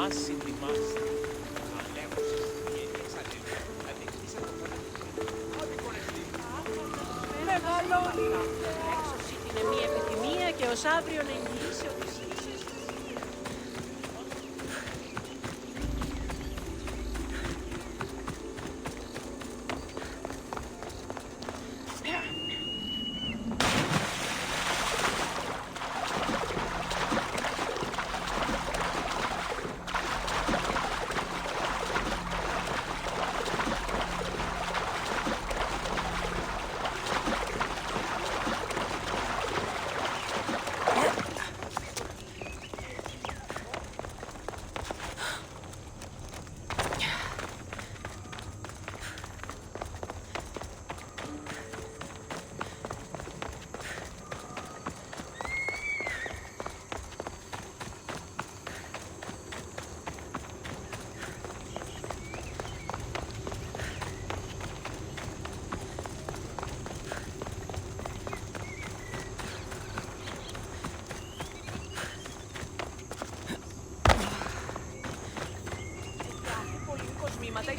Έξωση είναι μία επιθυμία και ως αύριο να εγγυήσει ότι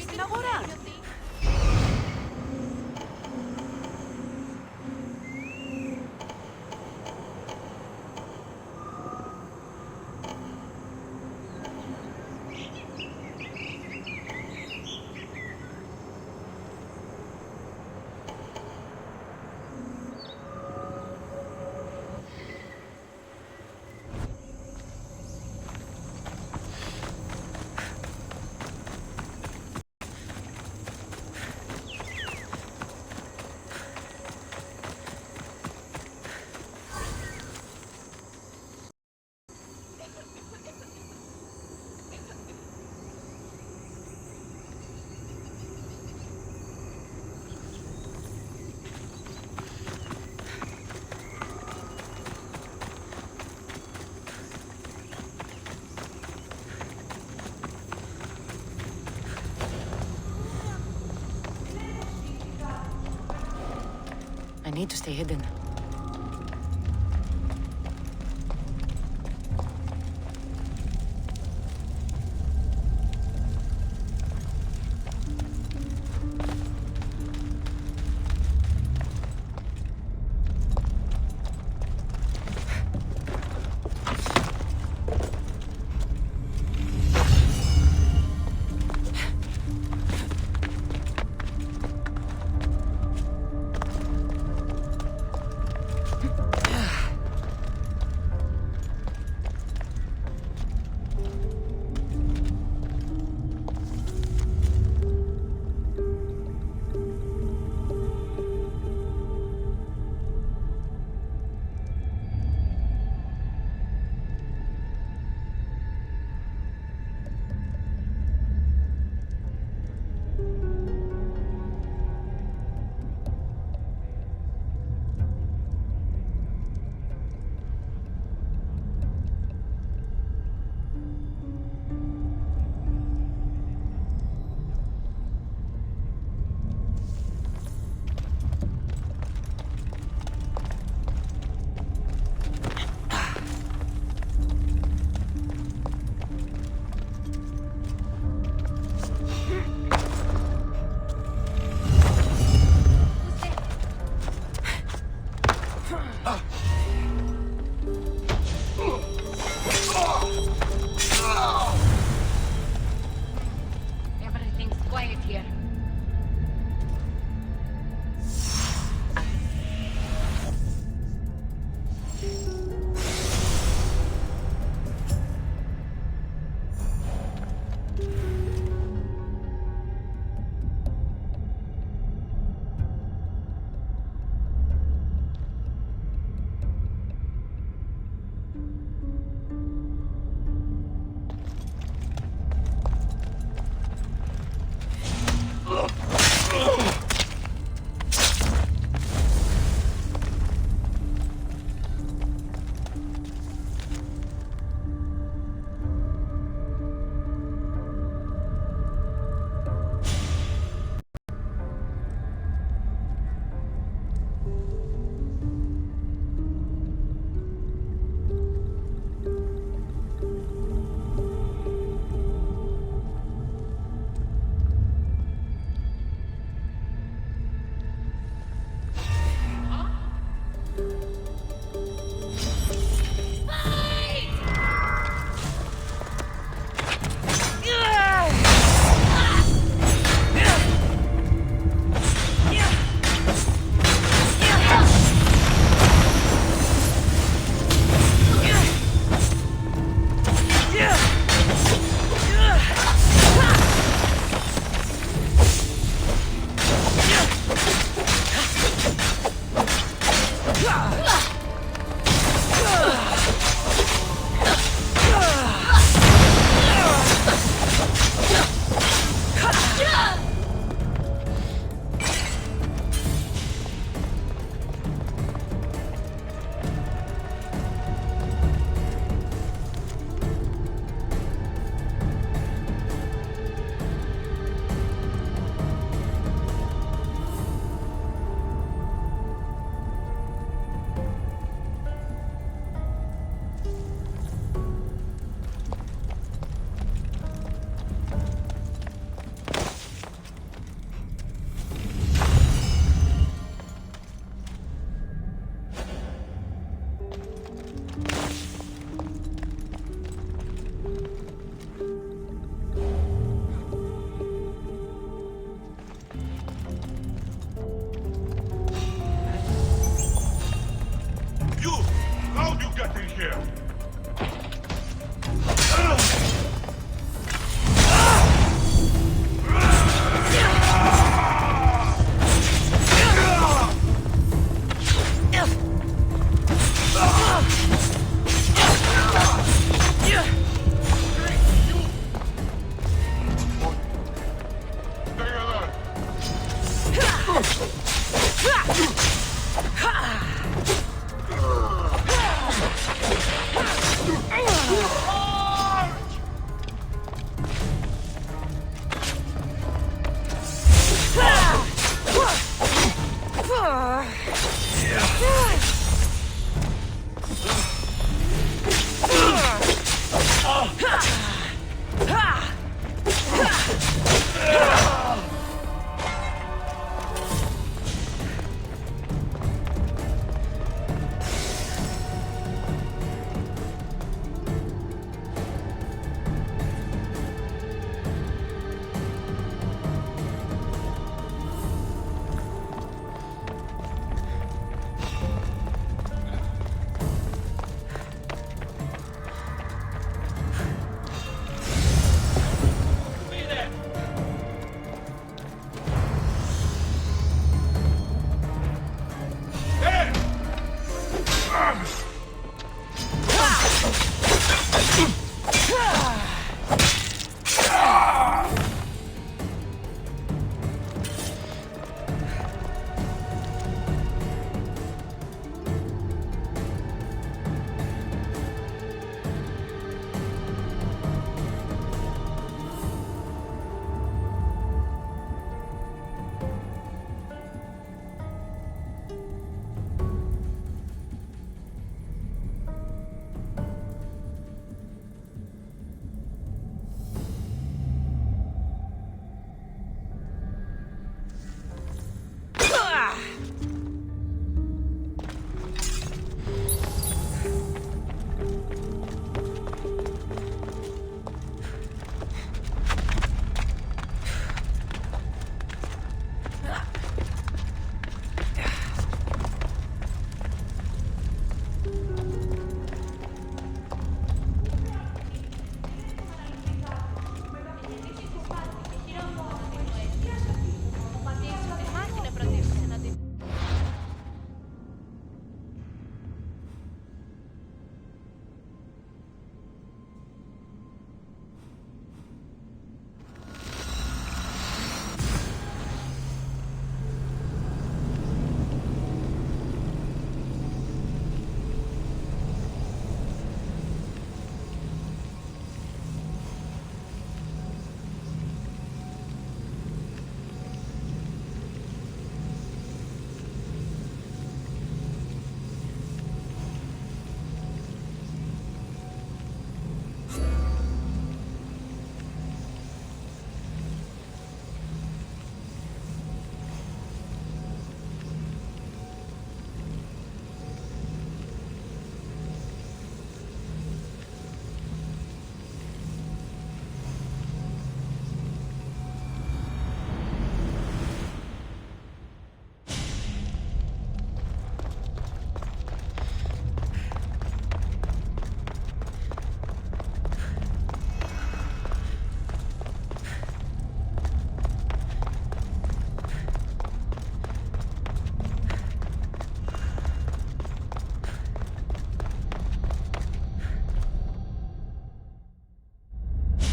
στην αγορά. I need to stay hidden.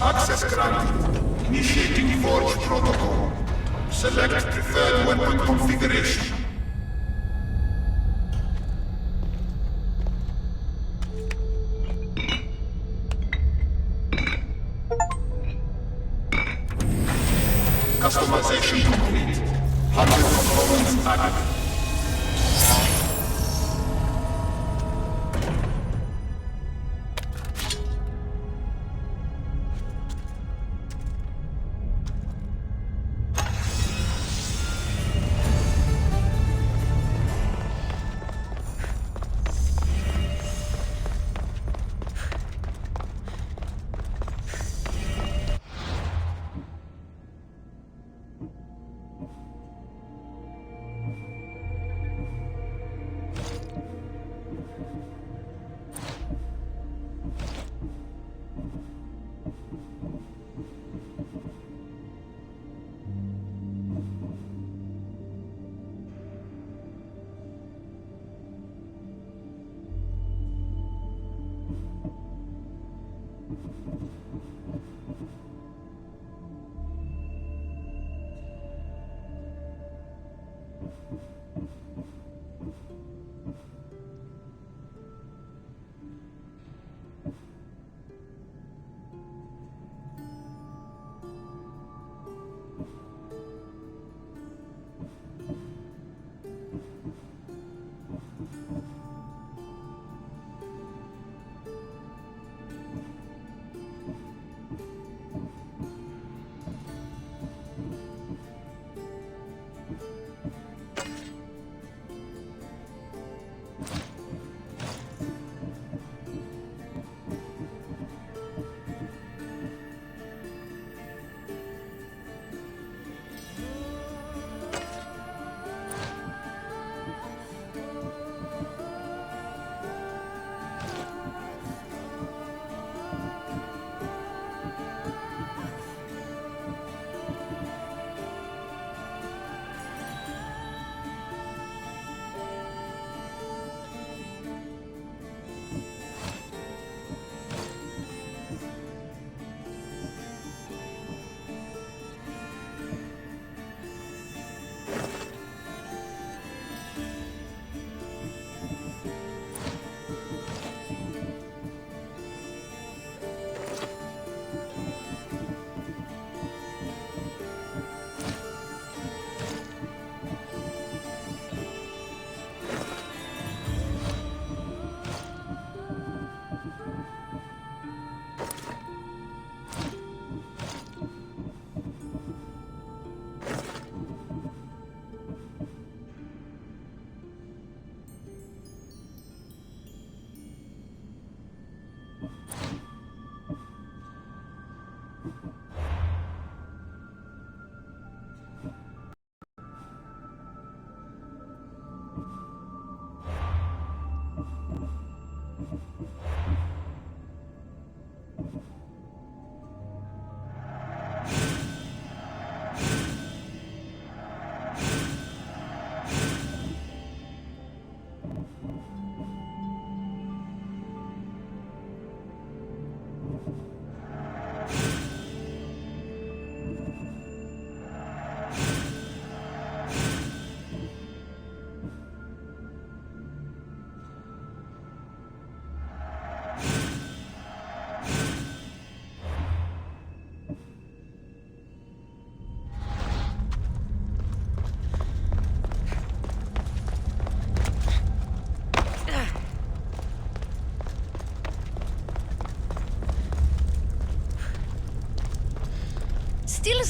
Access granted. Initiating Forge protocol. Select preferred weapon configuration. Customization complete. 100 components added.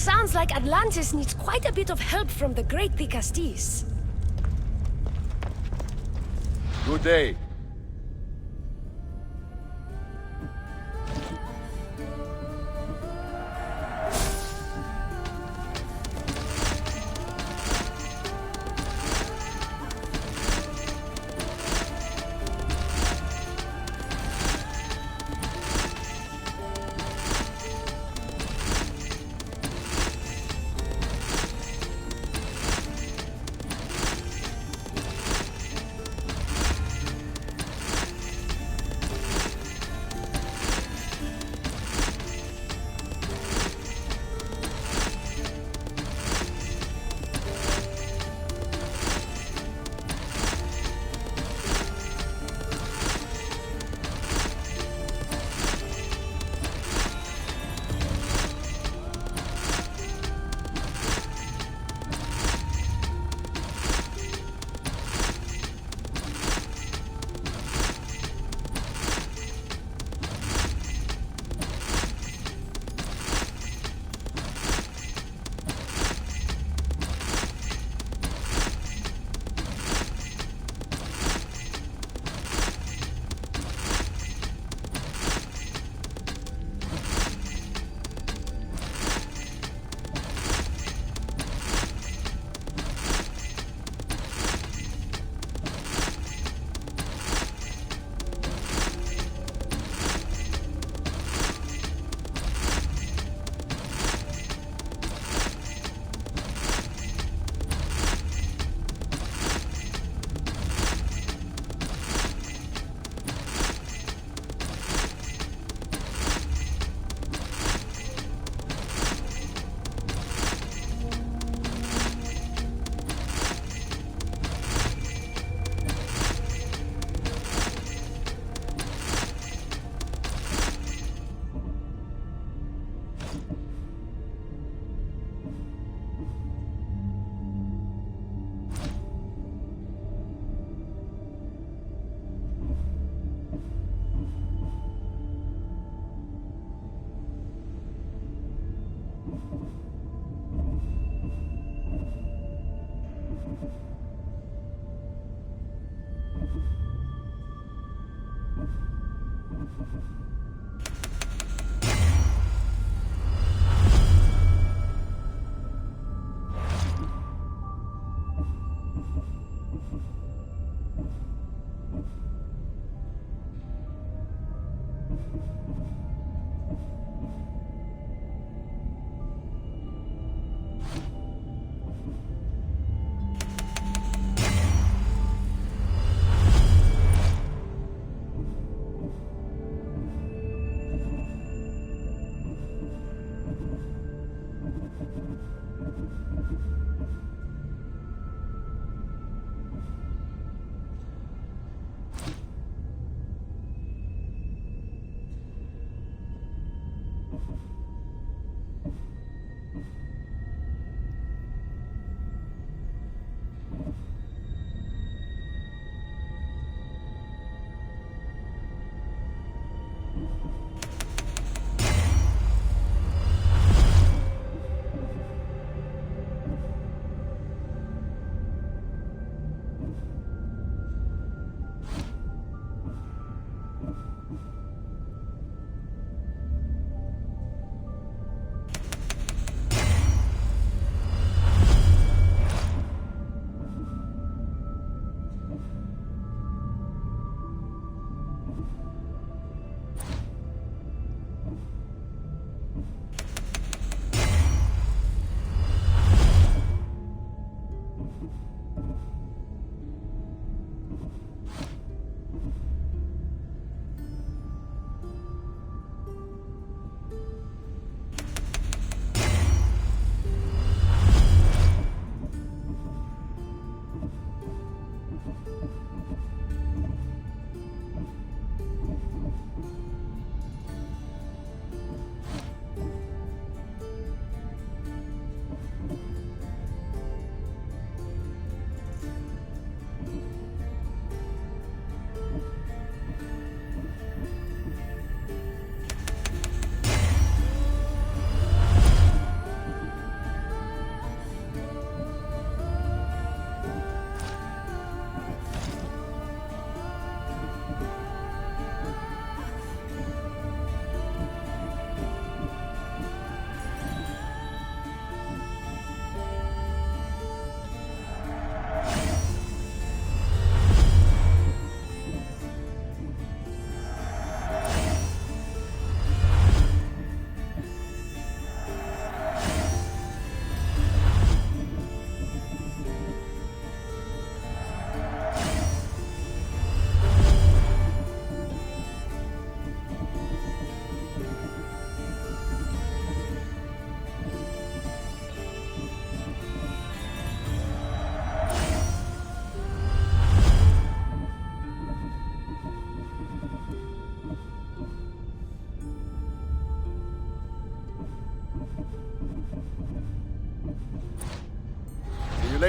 Sounds like Atlantis needs quite a bit of help from the Great Dicasties. Good day.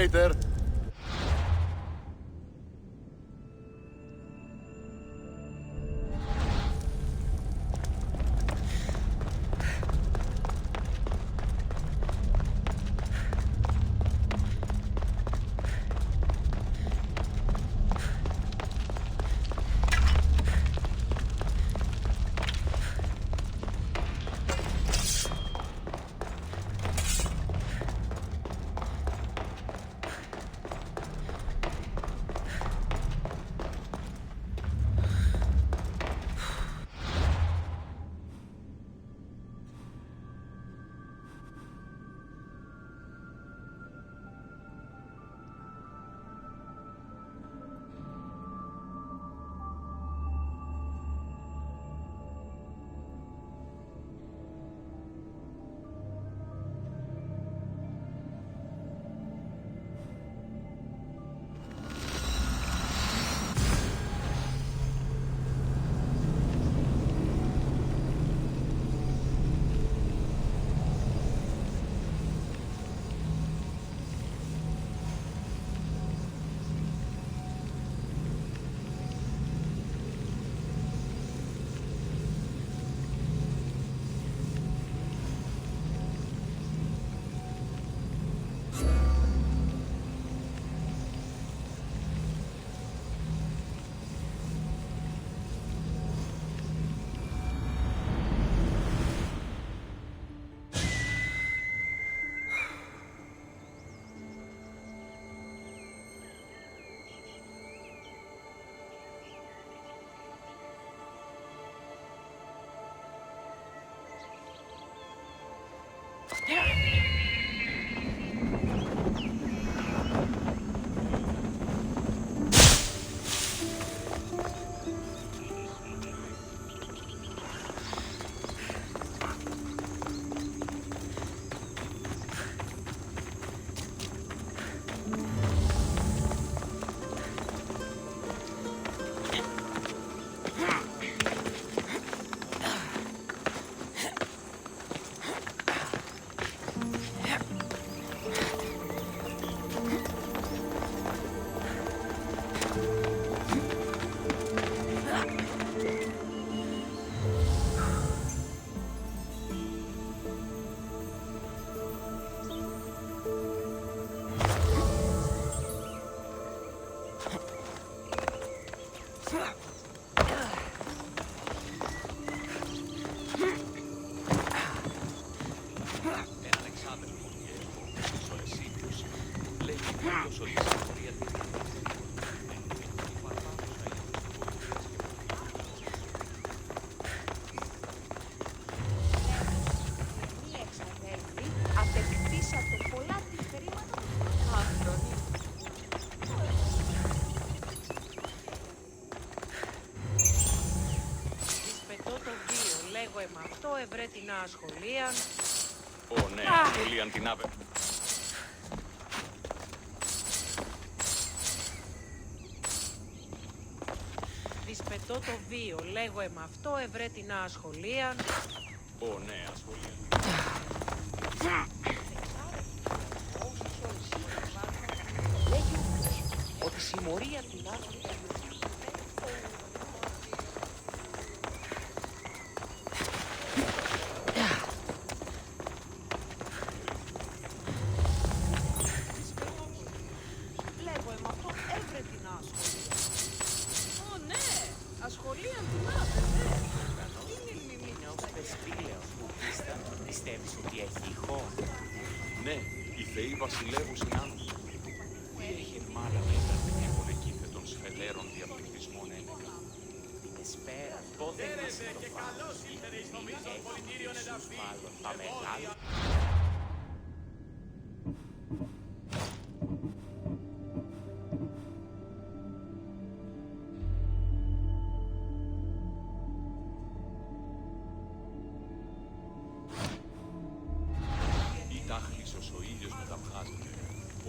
later. με αυτό ευρέ την ασχολίαν. Ω, ναι, ασχολίαν την άβε. Δυσπετώ το βίο, λέγω με αυτό ευρέ την ασχολίαν. Ω, ναι, ασχολίαν. Λέγει ότι συμμορία την άσχολίαν. Ναι, οι θεοί βασιλεύουν συνάνθρωποι. Τι έχει μάρα μέτρα την υποδεκήθε των σφελέρων διαπληκτισμών ένεκα. Εσπέρα, πότε είσαι το φάλος, έχει Ιησούς μάλλον τα μεγάλα.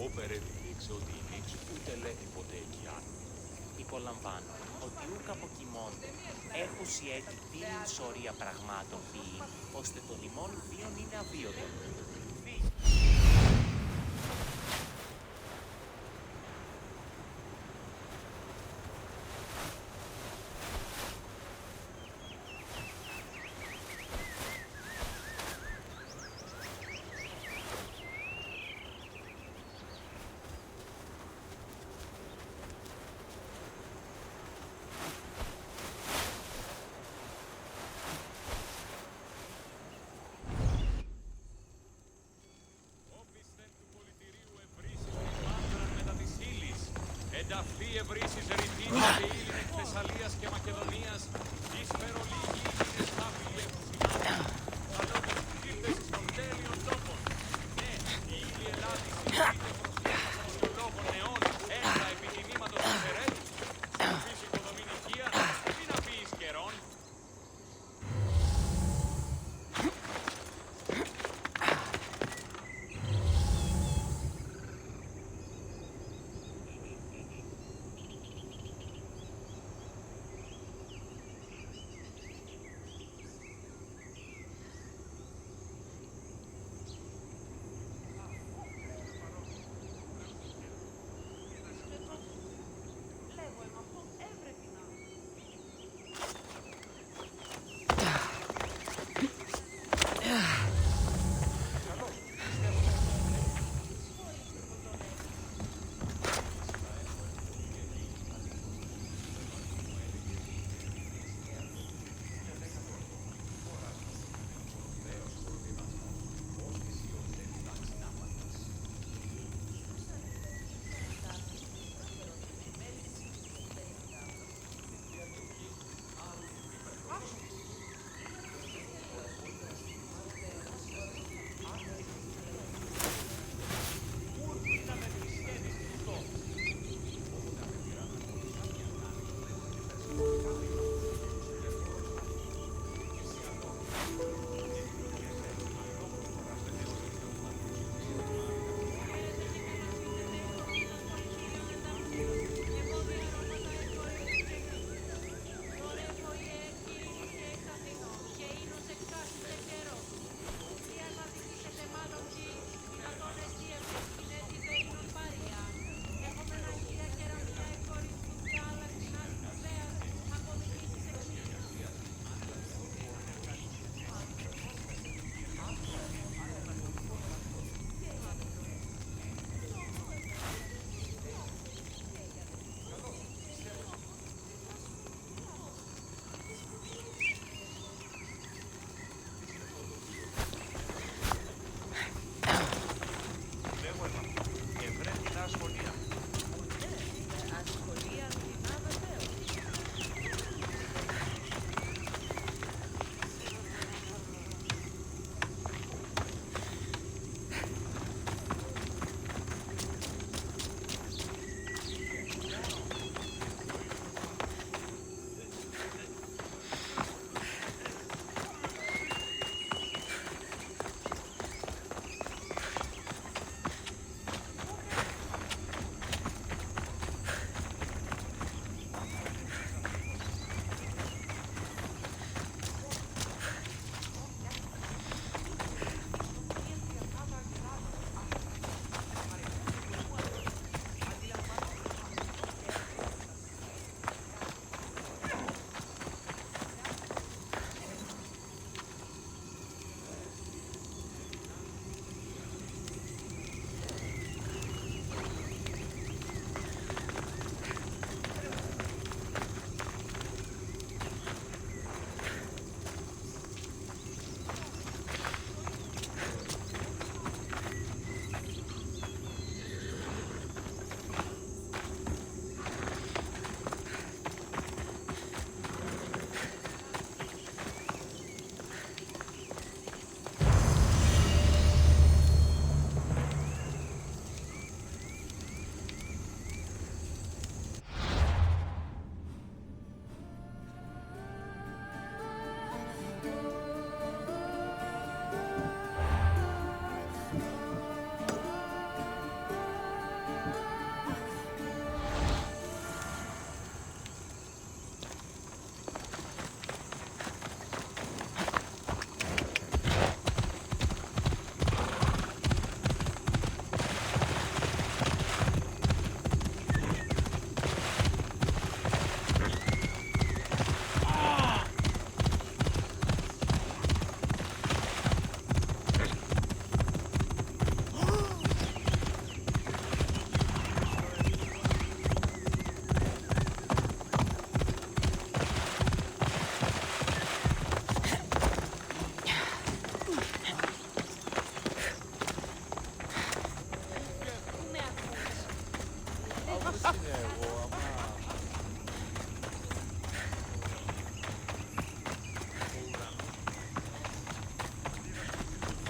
Όπερε δείξε ότι η νύξ ούτε λέει ποτέ εκεί άλλο. Υπολαμβάνω ότι ούκ αποκοιμώνται έχουσι έτη την σωρία πραγμάτων ποιή, ώστε τον ημών βίον είναι αβίωτον. Ενταφή ευρύσεις ρητής και ήλιν εκ Θεσσαλίας και Μακεδονίας, ίσπερο λίγοι ήλινες τάφιλοι έχουν σημάδι. Καλότες ήρθες εις των τέλειων τόπων. Ναι, η ήλη Ελλάδη συγκρίνεται προσφέροντας αξιολόγων νεών, έντα επιτιμήματος της ερέτης. Στην φύση οικοδομηνικία, μην αφήσεις καιρών.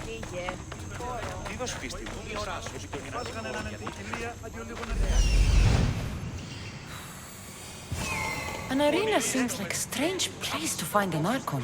Φύγε. Τι δώσ' πίστη μου, η ώρα σου, An arena seems like a strange place to find an Archon.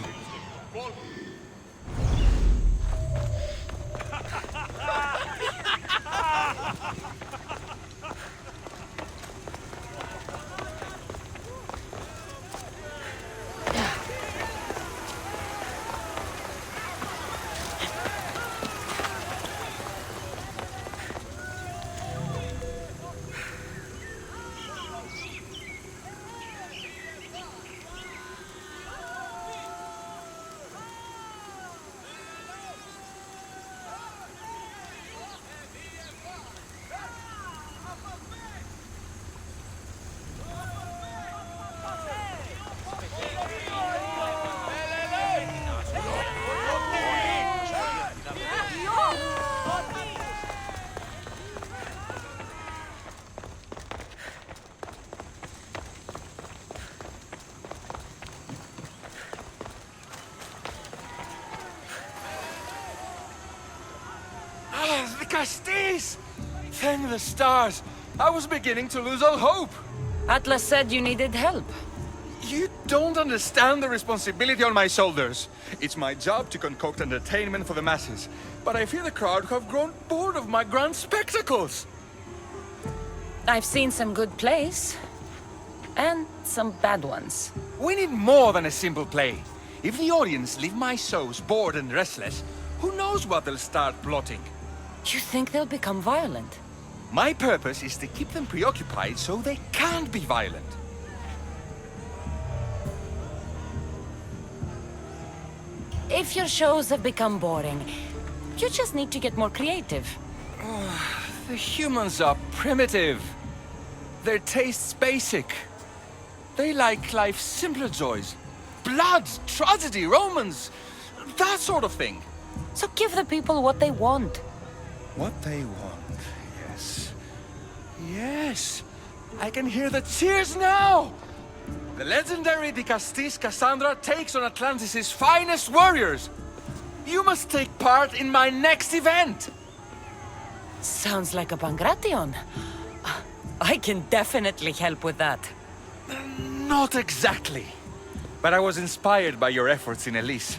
Castis! Thank the stars! I was beginning to lose all hope! Atlas said you needed help. You don't understand the responsibility on my shoulders. It's my job to concoct entertainment for the masses, but I fear the crowd have grown bored of my grand spectacles! I've seen some good plays. And some bad ones. We need more than a simple play. If the audience leave my shows bored and restless, who knows what they'll start plotting? You think they'll become violent? My purpose is to keep them preoccupied so they can't be violent. If your shows have become boring, you just need to get more creative. The humans are primitive. Their tastes basic. They like life's simpler joys. Blood, tragedy, romance, that sort of thing. So give the people what they want. What they want, yes. Yes! I can hear the cheers now! The legendary Dicastis Cassandra takes on Atlantis' finest warriors! You must take part in my next event! Sounds like a Pangration. I can definitely help with that. Not exactly. But I was inspired by your efforts in Elise.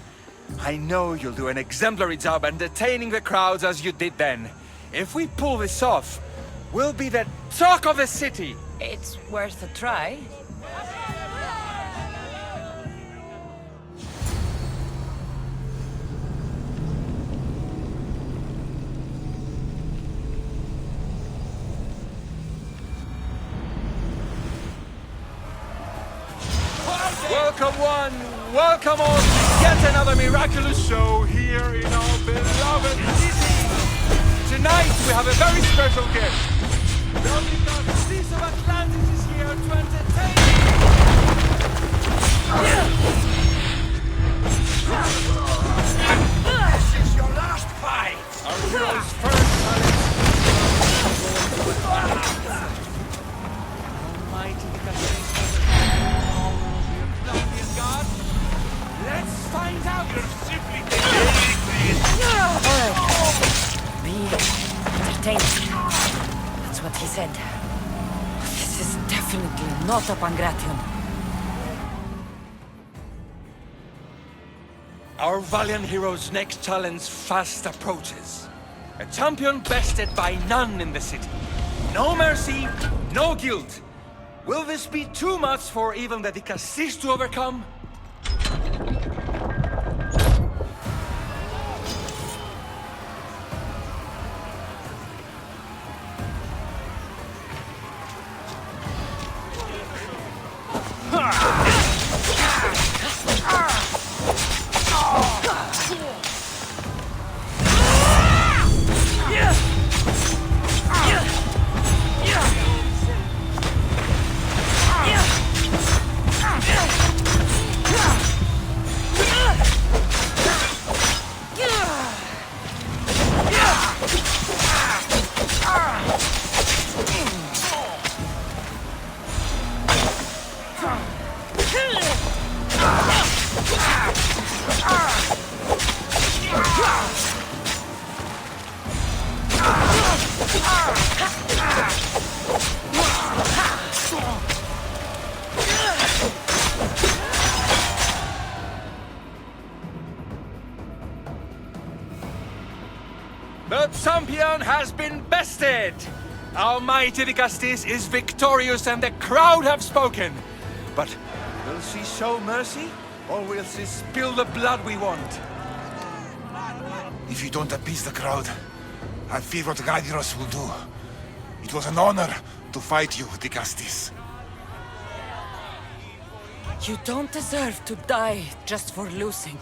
I know you'll do an exemplary job entertaining the crowds as you did then. If we pull this off, we'll be the talk of the city! It's worth a try. Welcome one, welcome all to yet another miraculous show here in our beloved city. Tonight we have a very special guest. The Odyssey of Atlantis is here to entertain This is your last fight. Our hero's first challenge. Almighty God. Let's find out. You're simply Be entertained. That's what he said. This is definitely not a Pangration. Our valiant hero's next challenge fast approaches. A champion bested by none in the city. No mercy, no guilt. Will this be too much for even the Dicastis to overcome? The champion has been bested! Our mighty Vicastis is victorious and the crowd have spoken. But will she show mercy? Or will she spill the blood we want? If you don't appease the crowd, I fear what Gaidiros will do. It was an honor to fight you, Vicastis. You don't deserve to die just for losing.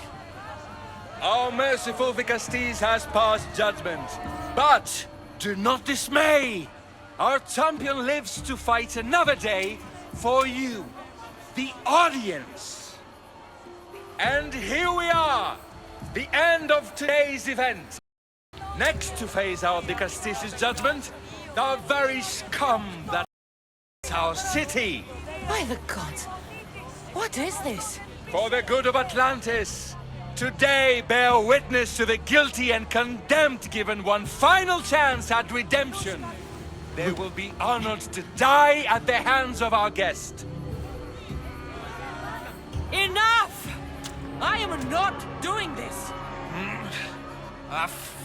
Our merciful Vicastis has passed judgment. But do not dismay! Our champion lives to fight another day for you, the audience. And here we are, the end of today's event. Next to face our Vicastis' judgment, the very scum that is our city. By the gods, what is this? For the good of Atlantis, today bear witness to the guilty and condemned given one final chance at redemption. They will be honored to die at the hands of our guest. Enough! I am not doing this!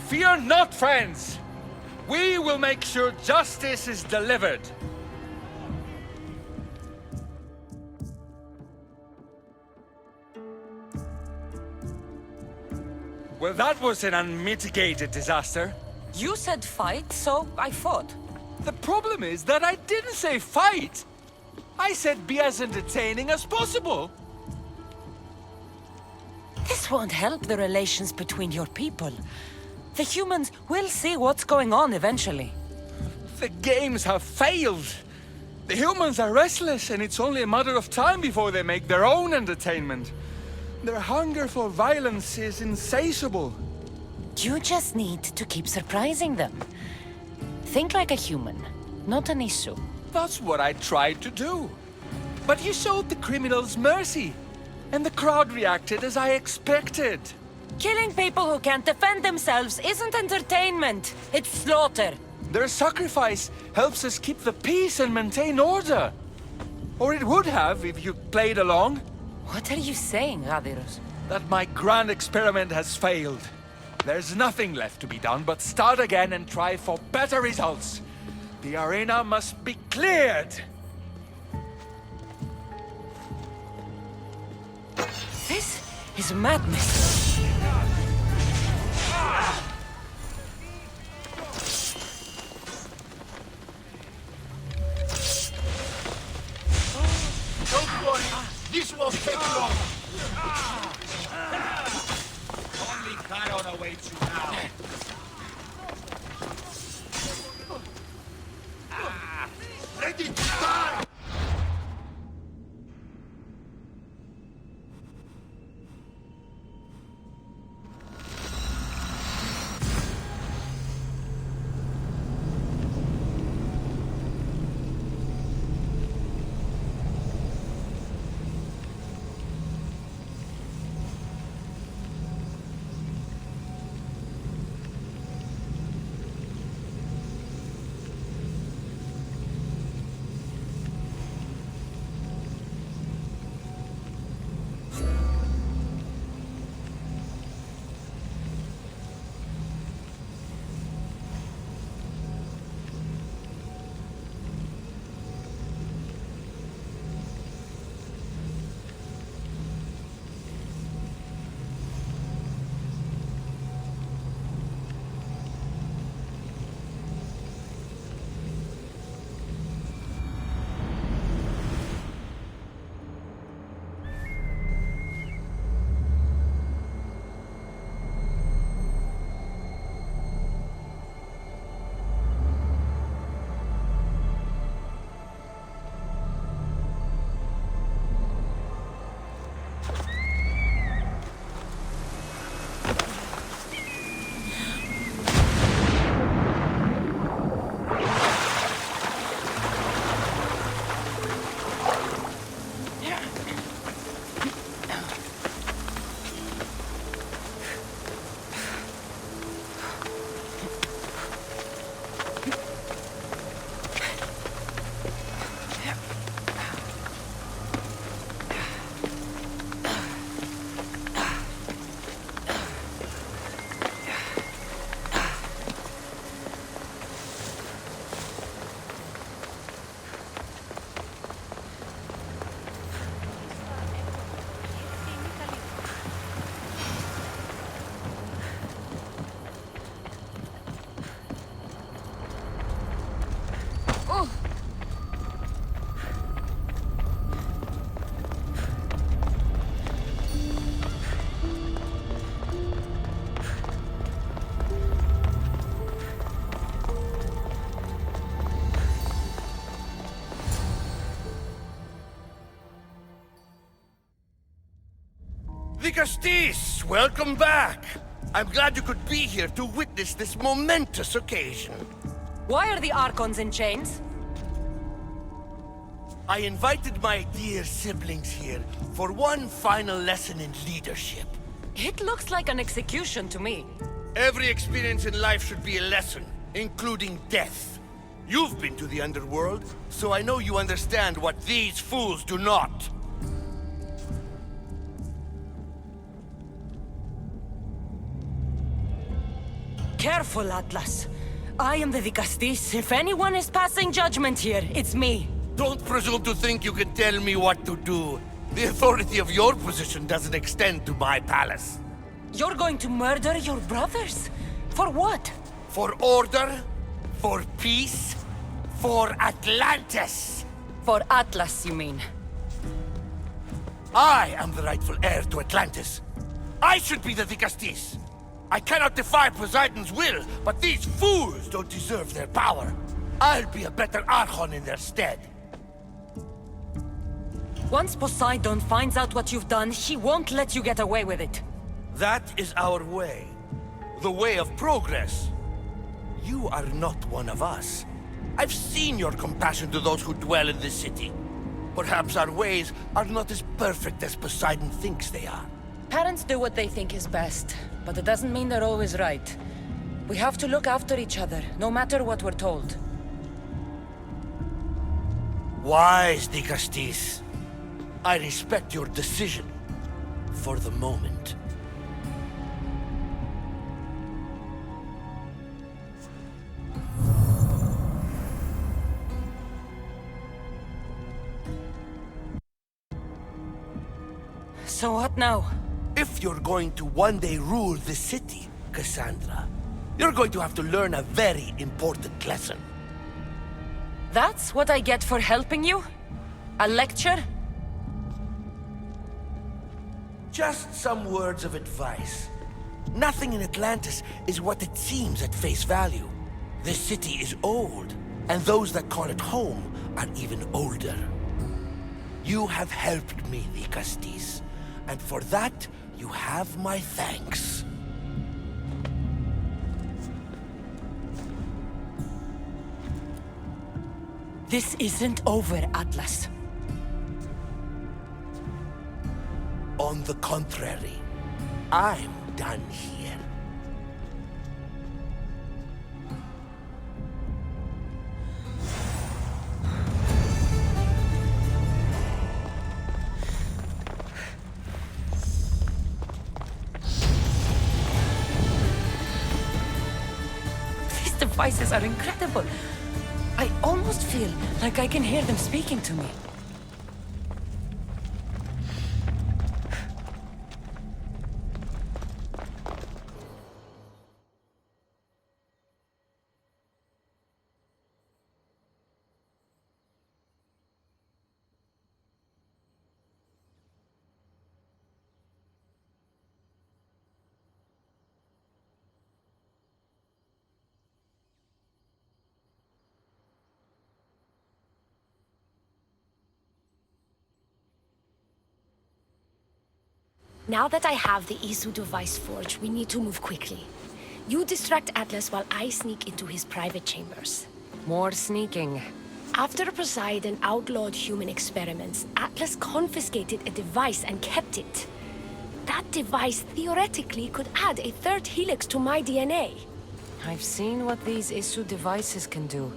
Fear not, friends! We will make sure justice is delivered. Well, that was an unmitigated disaster. You said fight, so I fought. The problem is that I didn't say fight. I said be as entertaining as possible. This won't help the relations between your people. The humans will see what's going on eventually. The games have failed. The humans are restless, and it's only a matter of time before they make their own entertainment. Their hunger for violence is insatiable. You just need to keep surprising them. Think like a human, not an issue. That's what I tried to do. But you showed the criminals mercy, and the crowd reacted as I expected. Killing people who can't defend themselves isn't entertainment, it's slaughter. Their sacrifice helps us keep the peace and maintain order. Or it would have if you played along. What are you saying, Gadiros? That my grand experiment has failed. There's nothing left to be done but start again and try for better results. The arena must be cleared. This is madness. Don't worry, this won't take long. Only Chiron awaits you now. Ready to die! The Castis, welcome back. I'm glad you could be here to witness this momentous occasion. Why are the Archons in chains? I invited my dear siblings here for one final lesson in leadership. It looks like an execution to me. Every experience in life should be a lesson, including death. You've been to the underworld, so I know you understand what these fools do not. Careful, Atlas. I am the Vicastis. If anyone is passing judgment here, it's me. Don't presume to think you can tell me what to do. The authority of your position doesn't extend to my palace. You're going to murder your brothers? For what? For order, for peace, for Atlantis. For Atlas, you mean? I am the rightful heir to Atlantis. I should be the Vicastis. I cannot defy Poseidon's will, but these fools don't deserve their power. I'll be a better Archon in their stead. Once Poseidon finds out what you've done, he won't let you get away with it. That is our way. The way of progress. You are not one of us. I've seen your compassion to those who dwell in this city. Perhaps our ways are not as perfect as Poseidon thinks they are. Parents do what they think is best, but it doesn't mean they're always right. We have to look after each other, no matter what we're told. Wise, Dicastis. I respect your decision. For the moment. So what now? If you're going to one day rule the city, Cassandra, you're going to have to learn a very important lesson. That's what I get for helping you? A lecture? Just some words of advice. Nothing in Atlantis is what it seems at face value. This city is old, and those that call it home are even older. You have helped me, Vicastis, and for that, you have my thanks. This isn't over, Atlas. On the contrary, I'm done here. These devices are incredible. I almost feel like I can hear them speaking to me. Now that I have the Isu device forged, we need to move quickly. You distract Atlas while I sneak into his private chambers. More sneaking. After Poseidon outlawed human experiments, Atlas confiscated a device and kept it. That device theoretically could add a third helix to my DNA. I've seen what these Isu devices can do.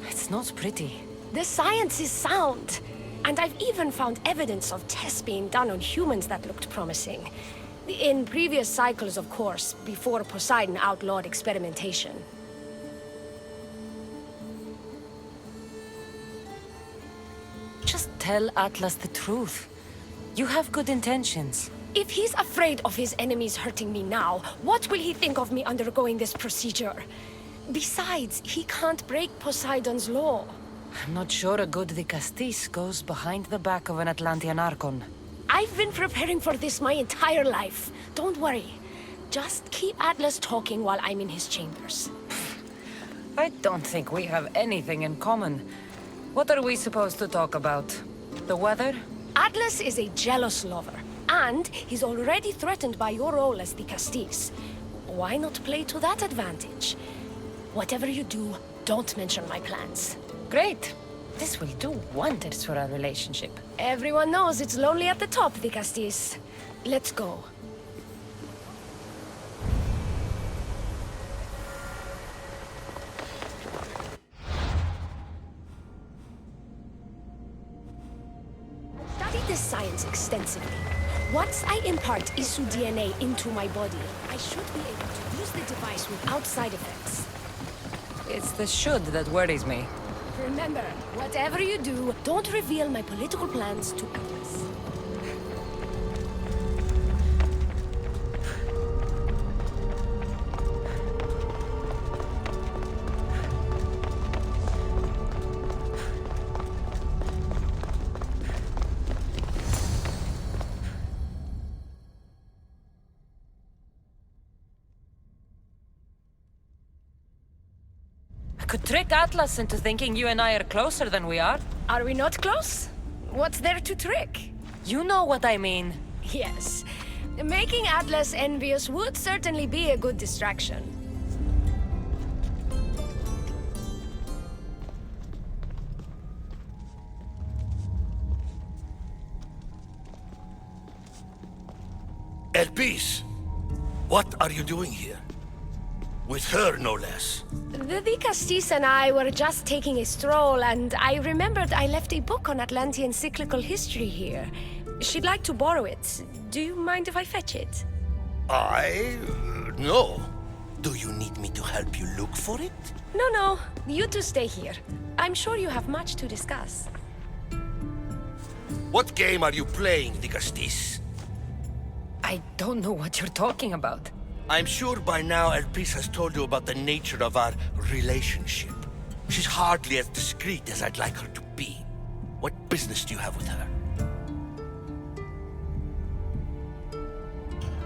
It's not pretty. The science is sound. And I've even found evidence of tests being done on humans that looked promising. In previous cycles, of course, before Poseidon outlawed experimentation. Just tell Atlas the truth. You have good intentions. If he's afraid of his enemies hurting me now, what will he think of me undergoing this procedure? Besides, he can't break Poseidon's law. I'm not sure a good Vicastis goes behind the back of an Atlantean Archon. I've been preparing for this my entire life. Don't worry. Just keep Atlas talking while I'm in his chambers. I don't think we have anything in common. What are we supposed to talk about? The weather? Atlas is a jealous lover. And he's already threatened by your role as the Castis. Why not play to that advantage? Whatever you do, don't mention my plans. Great. This will do wonders for our relationship. Everyone knows it's lonely at the top, the Castis. Let's go. Studied this science extensively. Once I impart Isu DNA into my body, I should be able to use the device without side effects. It's the should that worries me. Remember, whatever you do, don't reveal my political plans to others. Could trick Atlas into thinking you and I are closer than we are. Are we not close? What's there to trick? You know what I mean. Yes. Making Atlas envious would certainly be a good distraction. Elpis, what are you doing here? With her, no less. The Castis and I were just taking a stroll, and I remembered I left a book on Atlantean cyclical history here. She'd like to borrow it. Do you mind if I fetch it? No. Do you need me to help you look for it? No. You two stay here. I'm sure you have much to discuss. What game are you playing, the Castis? I don't know what you're talking about. I'm sure by now Elpis has told you about the nature of our relationship. She's hardly as discreet as I'd like her to be. What business do you have with her?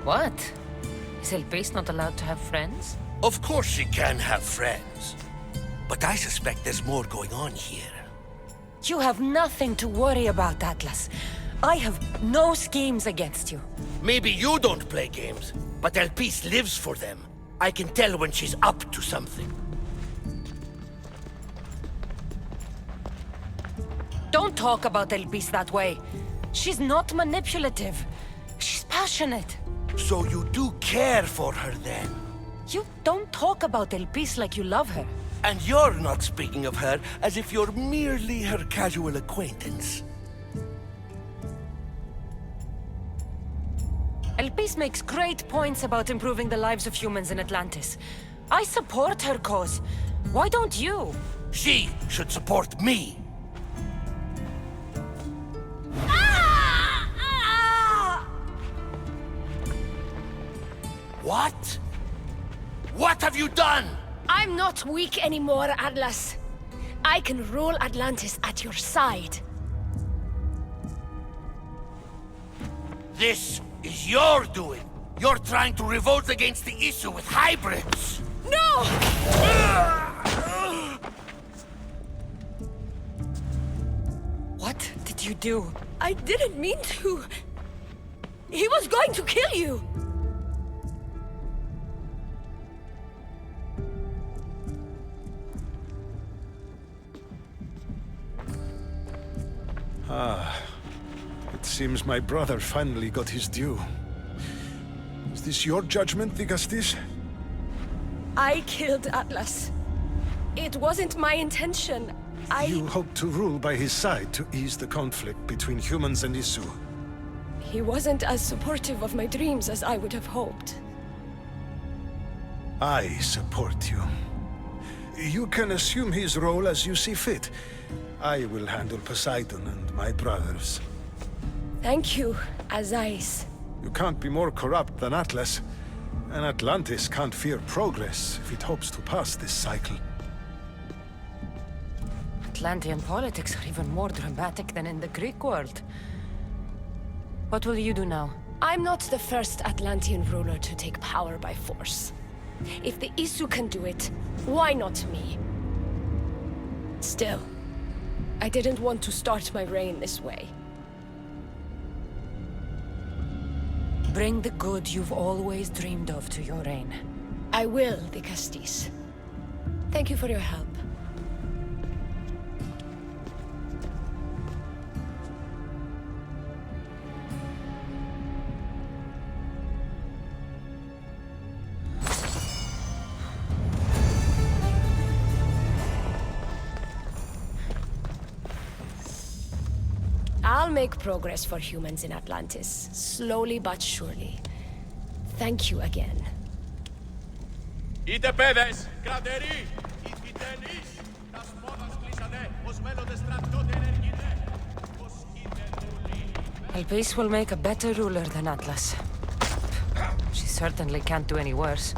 What? Is Elpis not allowed to have friends? Of course she can have friends. But I suspect there's more going on here. You have nothing to worry about, Atlas. I have no schemes against you. Maybe you don't play games, but Elpis lives for them. I can tell when she's up to something. Don't talk about Elpis that way. She's not manipulative. She's passionate. So you do care for her then? You don't talk about Elpis like you love her. And you're not speaking of her as if you're merely her casual acquaintance. Elpis makes great points about improving the lives of humans in Atlantis. I support her cause. Why don't you? She should support me. What? What have you done? I'm not weak anymore, Atlas. I can rule Atlantis at your side. This is your doing. You're trying to revolt against the issue with hybrids. No! What did you do? I didn't mean to. He was going to kill you. It seems my brother finally got his due. Is this your judgment, the Castis? I killed Atlas. It wasn't my intention. You hoped to rule by his side to ease the conflict between humans and Isu. He wasn't as supportive of my dreams as I would have hoped. I support you. You can assume his role as you see fit. I will handle Poseidon and my brothers. Thank you, Azais. You can't be more corrupt than Atlas. And Atlantis can't fear progress if it hopes to pass this cycle. Atlantean politics are even more dramatic than in the Greek world. What will you do now? I'm not the first Atlantean ruler to take power by force. If the Isu can do it, why not me? Still, I didn't want to start my reign this way. Bring the good you've always dreamed of to your reign. I will, the Castis. Thank you for your help. I'll make progress for humans in Atlantis, slowly but surely. Thank you again. Είτε παιδες, κρατεροί, οι φυτενείς, τα σπόδας κλείσανε, ως μέλλοντες στρατιώτε ενεργείτε, ως κυτενούλοι. Elpis will make a better ruler than Atlas. She certainly can't do any worse.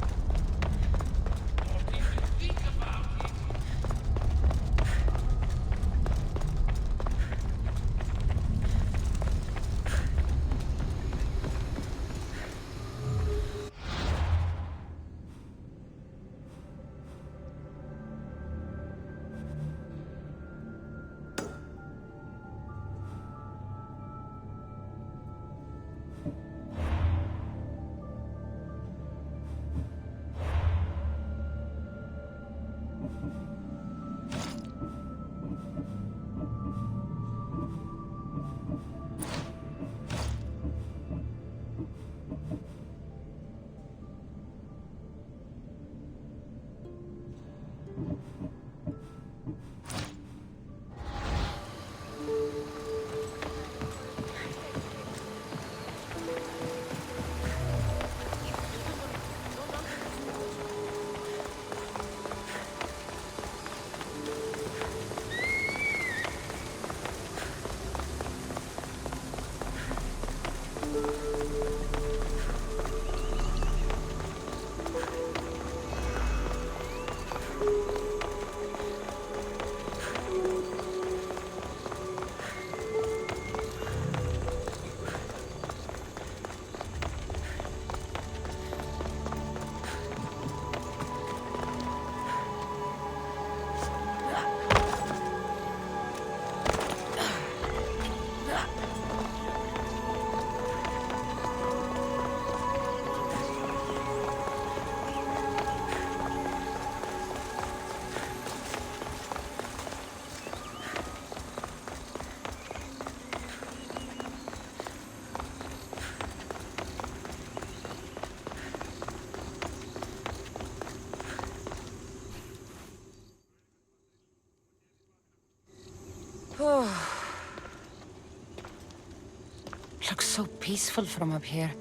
Looks so peaceful from up here.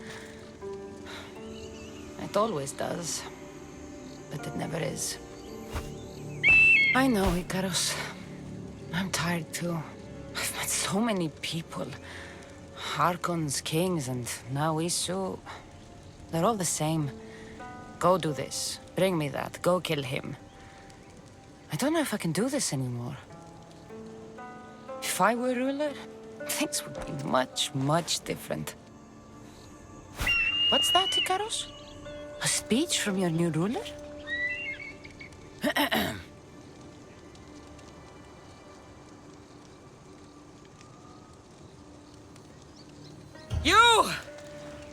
It always does. But it never is. I know, Icarus. I'm tired too. I've met so many people. Archons, kings, and now Isu. They're all the same. Go do this. Bring me that. Go kill him. I don't know if I can do this anymore. If I were ruler, things would be much, much different. What's that, Icarus? A speech from your new ruler? You!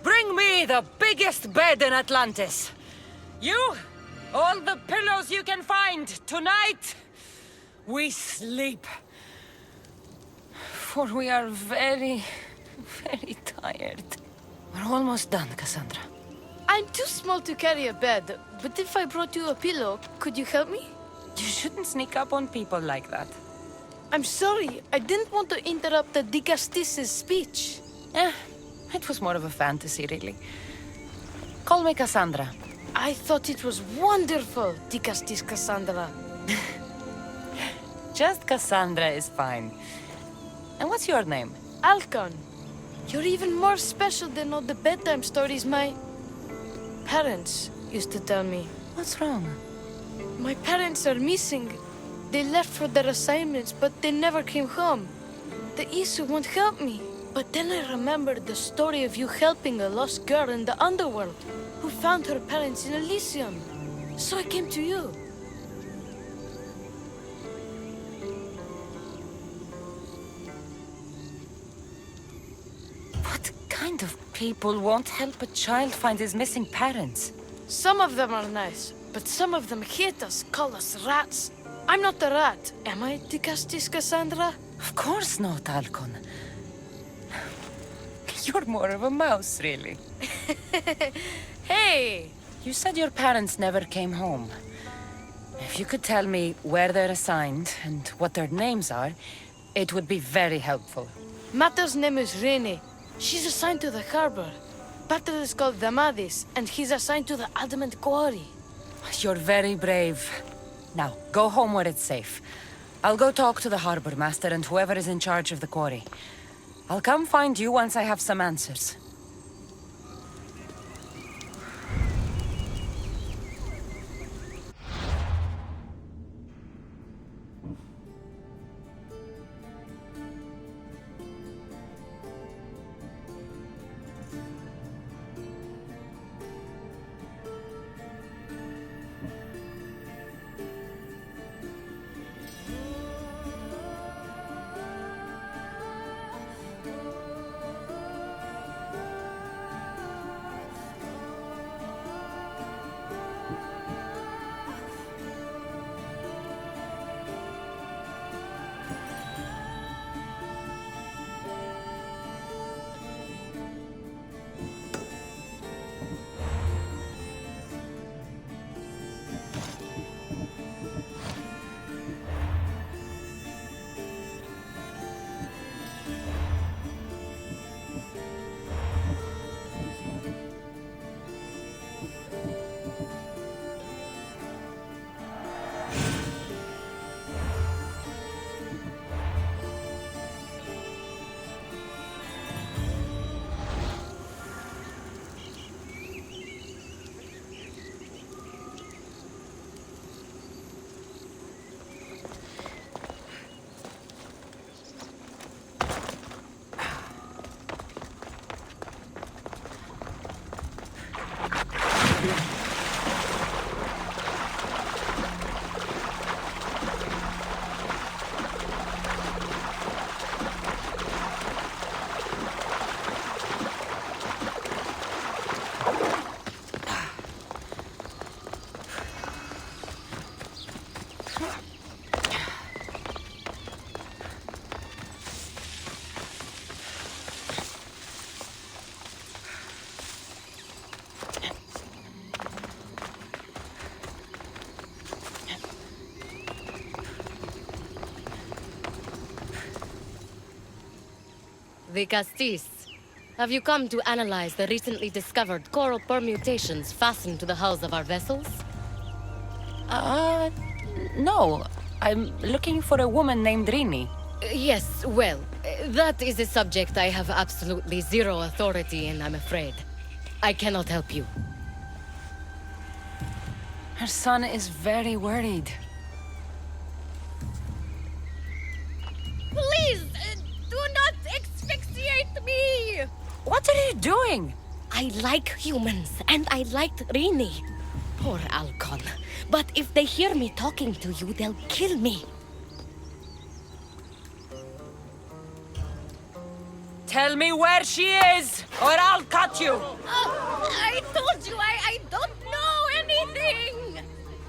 Bring me the biggest bed in Atlantis! You! All the pillows you can find! Tonight, we sleep. For we are very, very tired. We're almost done, Cassandra. I'm too small to carry a bed, but if I brought you a pillow, could you help me? You shouldn't sneak up on people like that. I'm sorry, I didn't want to interrupt the Dicastis' speech. It was more of a fantasy, really. Call me Cassandra. I thought it was wonderful, Dicastis Cassandra. Just Cassandra is fine. And what's your name? Alcon, you're even more special than all the bedtime stories my parents used to tell me. What's wrong? My parents are missing. They left for their assignments, but they never came home. The Isu won't help me. But then I remembered the story of you helping a lost girl in the underworld who found her parents in Elysium. So I came to you. What kind of people won't help a child find his missing parents? Some of them are nice, but some of them hate us, call us rats. I'm not a rat, am I, Dicastis Cassandra? Of course not, Alcon. You're more of a mouse, really. Hey! You said your parents never came home. If you could tell me where they're assigned and what their names are, it would be very helpful. Mata's name is Rene. She's assigned to the harbor. Pater is called Damadis, and he's assigned to the Adamant Quarry. You're very brave. Now, go home where it's safe. I'll go talk to the harbor master and whoever is in charge of the quarry. I'll come find you once I have some answers. The Castis. Have you come to analyze the recently discovered coral permutations fastened to the hulls of our vessels? No. I'm looking for a woman named Rini. Yes, well, that is a subject I have absolutely zero authority in, I'm afraid. I cannot help you. Her son is very worried. Please, do not asphyxiate me! What are you doing? I like humans, and I liked Rini. Poor Alcon. But if they hear me talking to you, they'll kill me. Tell me where she is, or I'll cut you! Oh, I told you I don't know anything!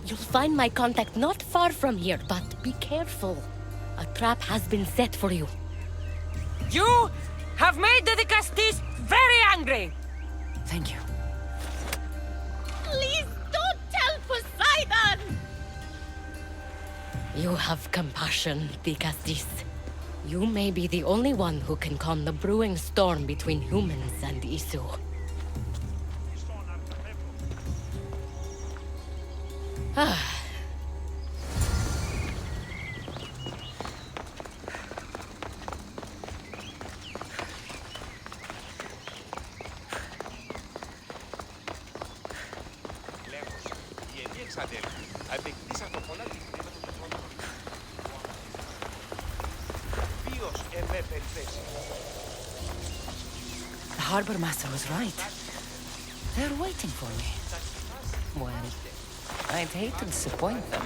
You'll find my contact not far from here, but be careful. A trap has been set for you. You have made the Castis very angry! Thank you. Please don't tell Poseidon! You have compassion, Dicastis. You may be the only one who can calm the brewing storm between humans and Isu. The harbor master was right. They're waiting for me. Well, I'd hate to disappoint them.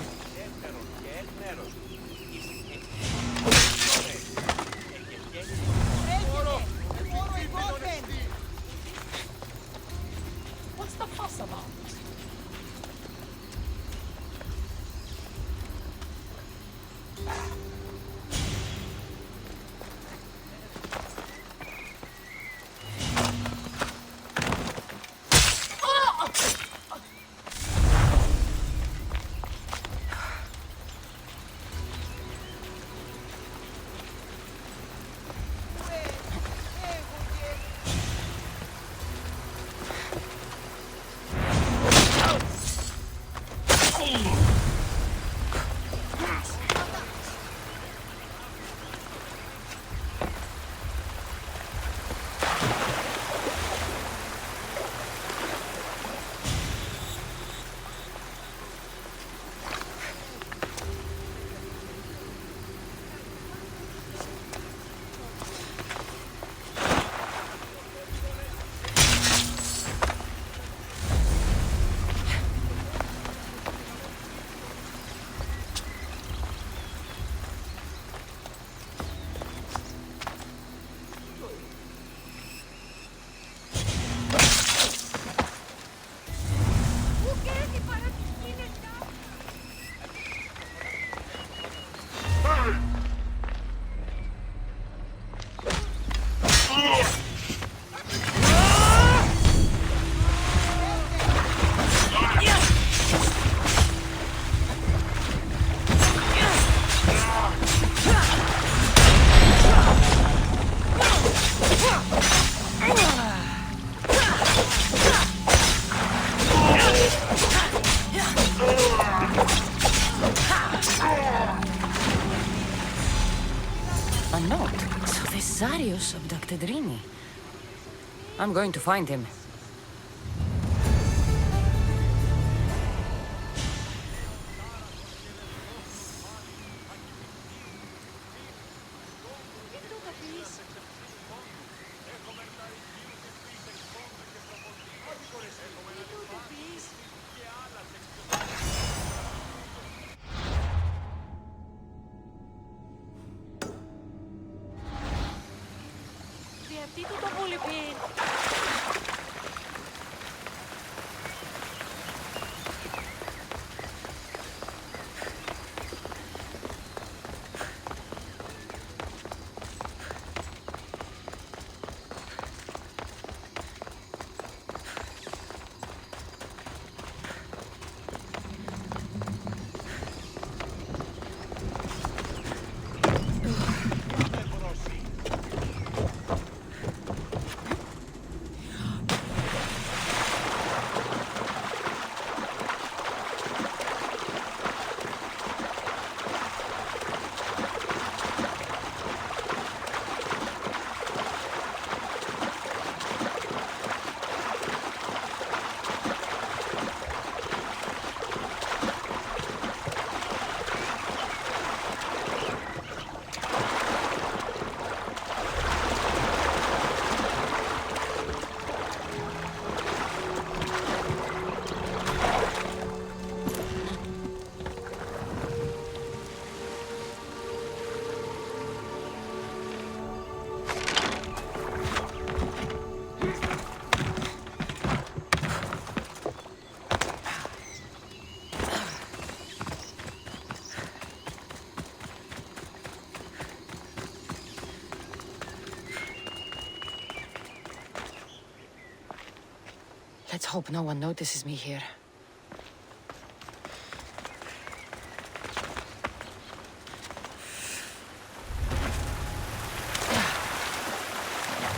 A note. So this Zarius abducted Rini. I'm going to find him. Γιατί του το βολευεί. Let's hope no one notices me here.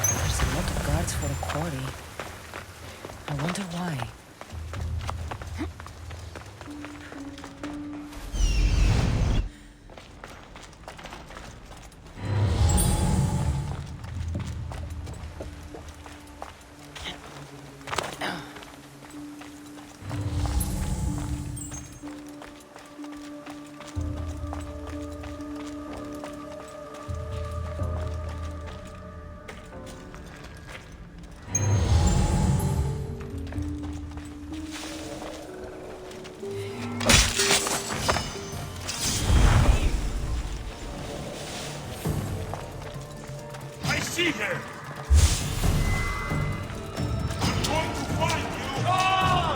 There's a lot of guards for a quarry. I wonder why. See her! I'm going to find you! God!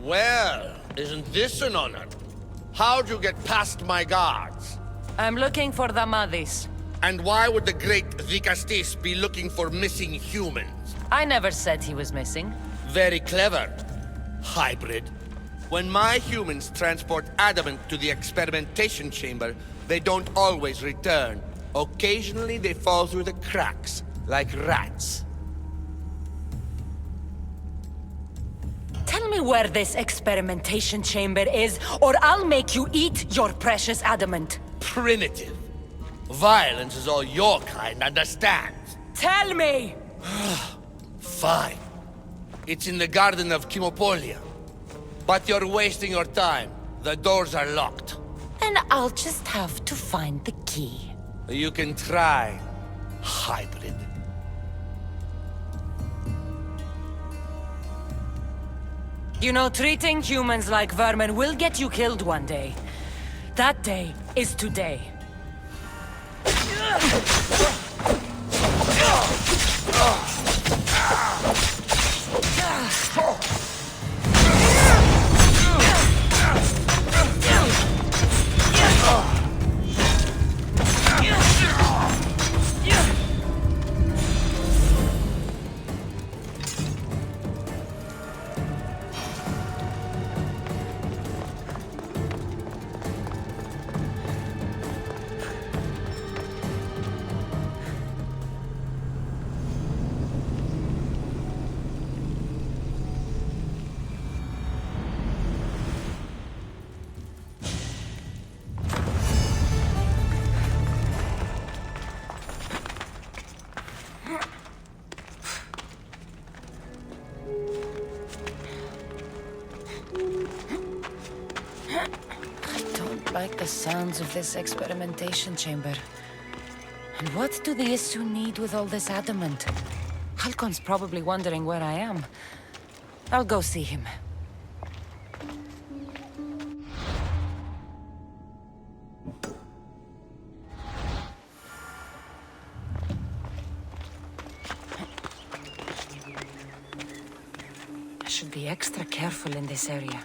Well, isn't this an honor? How'd you get past my guards? I'm looking for the Madis. And why would the great Vikastis be looking for missing humans? I never said he was missing. Very clever. Hybrid. When my humans transport adamant to the experimentation chamber, they don't always return. Occasionally they fall through the cracks, like rats. Tell me where this experimentation chamber is, or I'll make you eat your precious adamant. Primitive. Violence is all your kind understands. Tell me! Fine. It's in the Garden of Kimopolia. But you're wasting your time. The doors are locked. Then I'll just have to find the key. You can try, Hybrid. You know, treating humans like vermin will get you killed one day. That day is today. Like the sounds of this experimentation chamber. And what do the Isu need with all this adamant? Halcon's probably wondering where I am. I'll go see him. I should be extra careful in this area.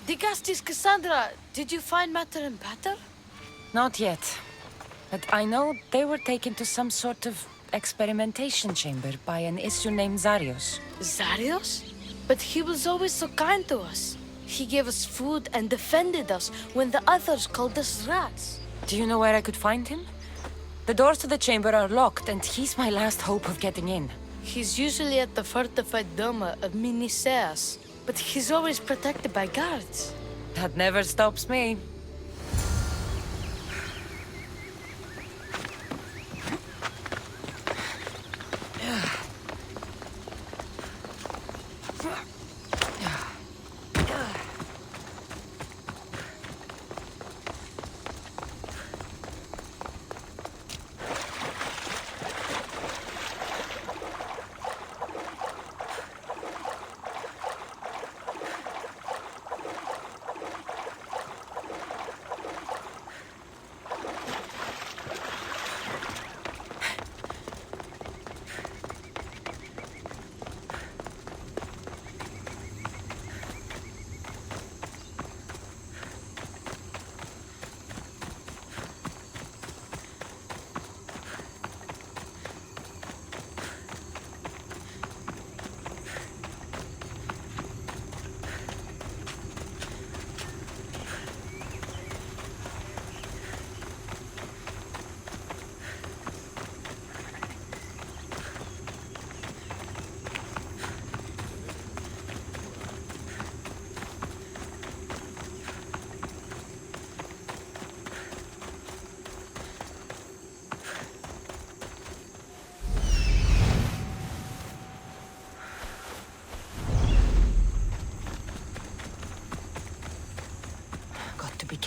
Digastis Cassandra, did you find Matter and Pater? Not yet. But I know they were taken to some sort of experimentation chamber by an Isu named Zarios. Zarios? But he was always so kind to us. He gave us food and defended us when the others called us rats. Do you know where I could find him? The doors to the chamber are locked, and he's my last hope of getting in. He's usually at the fortified Doma of Miniseas, but he's always protected by guards. That never stops me.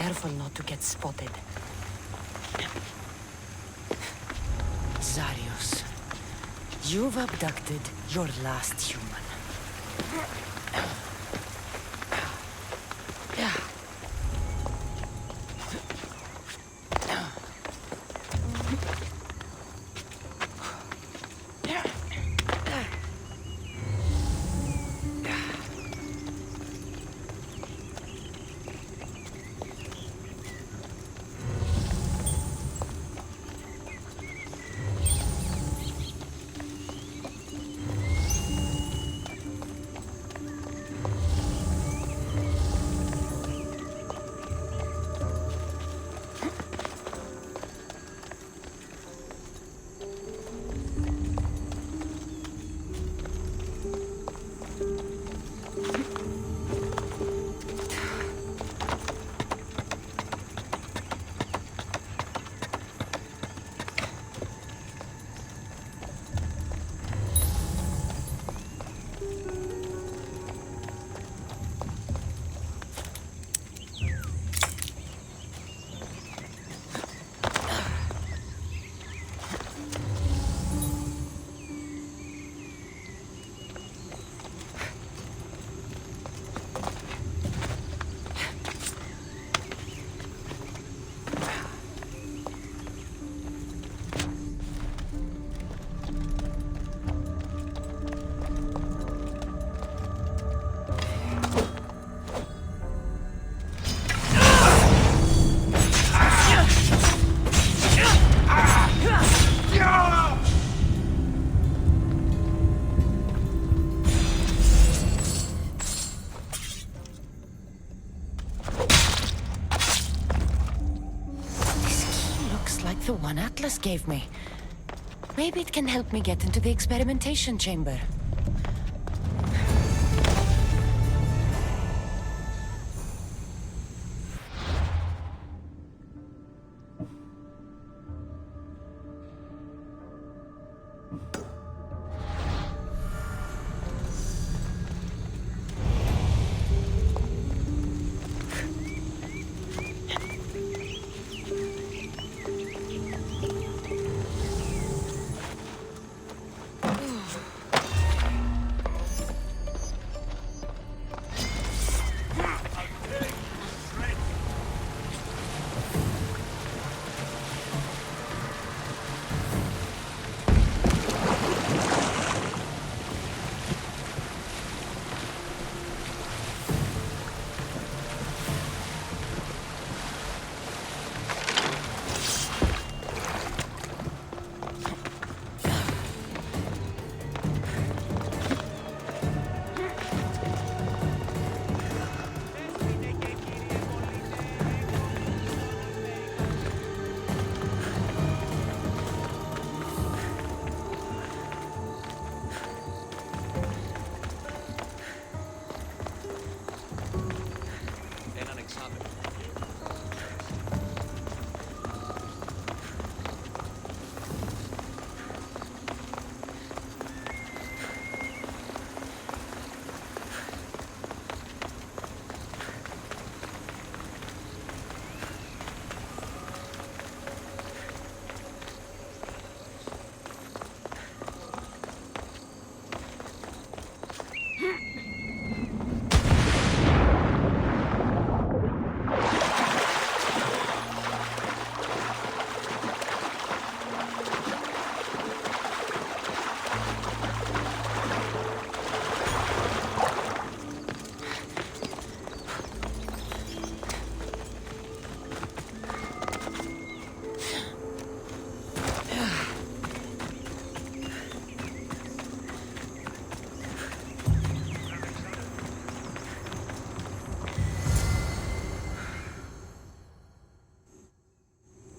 careful not to get spotted. Zarius, you've abducted your last human. The one Atlas gave me. Maybe it can help me get into the experimentation chamber.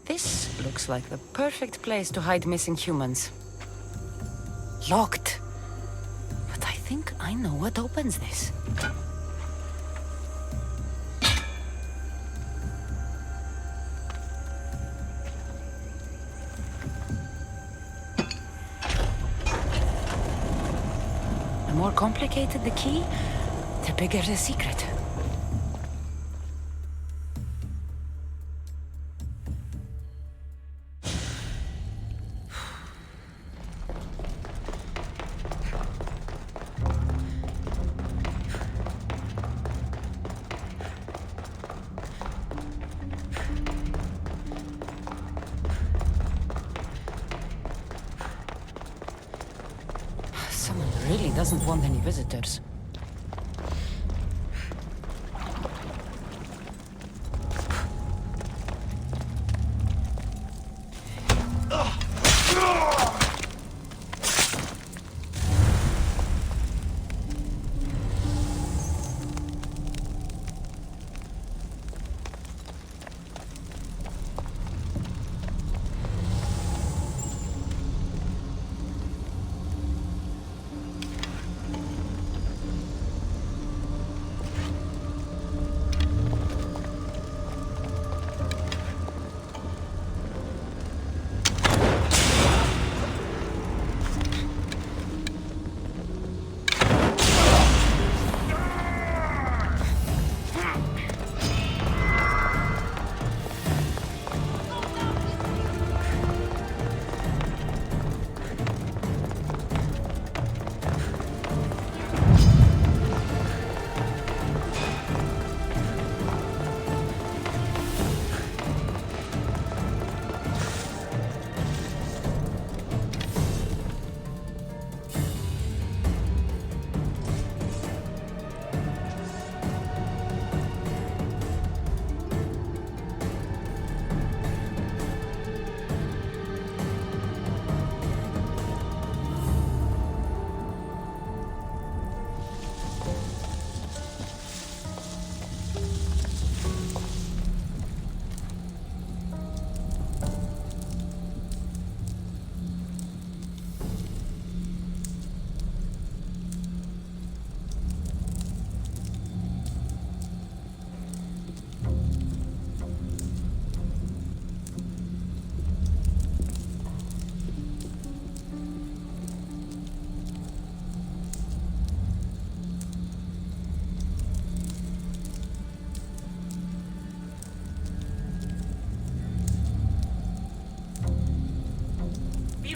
This looks like the perfect place to hide missing humans. Locked. But I think I know what opens this. The more complicated the key, the bigger the secret. Someone really doesn't want any visitors.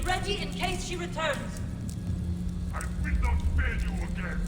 Ready in case she returns. I will not fail you again.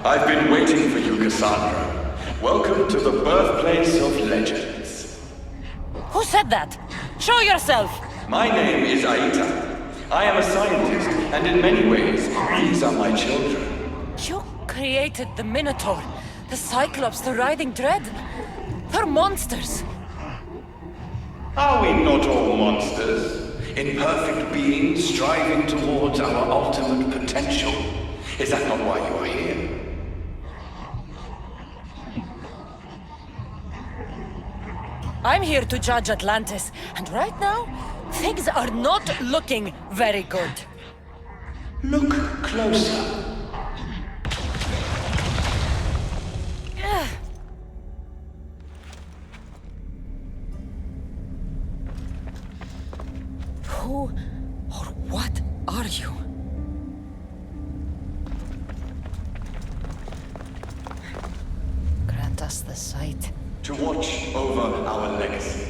I've been waiting for you, Cassandra. Welcome to the birthplace of legends. Who said that? Show yourself! My name is Aita. I am a scientist, and in many ways, these are my children. You created the Minotaur, the Cyclops, the Riding Dread. They're monsters. Are we not all monsters? Imperfect beings striving towards our ultimate potential. Is that not why you are here? I'm here to judge Atlantis, and right now, things are not looking very good. Look closer. Who or what are you? Grant us the sight. To watch over our legacy.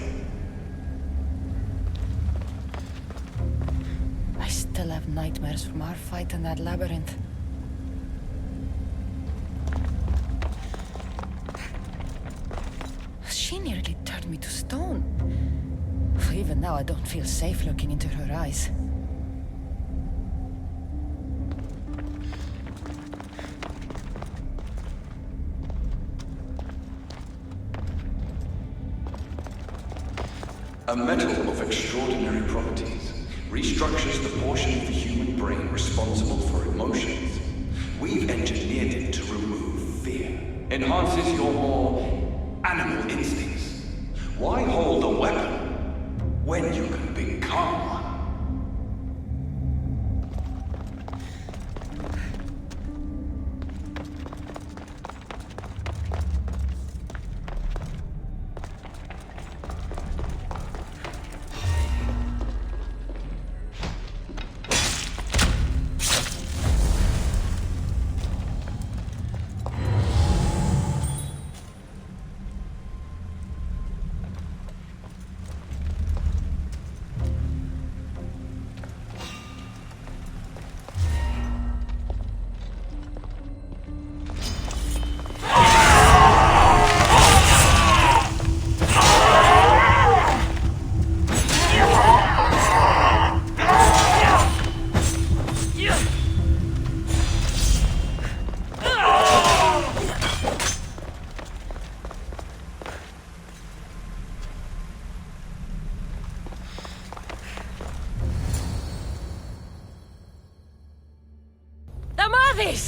I still have nightmares from our fight in that labyrinth. She nearly turned me to stone. Even now, I don't feel safe looking into her eyes. A metal of extraordinary properties restructures the portion of the human brain responsible for emotions. We've engineered it to remove fear. Enhances your more animal instincts. Why hold a weapon when you can become one?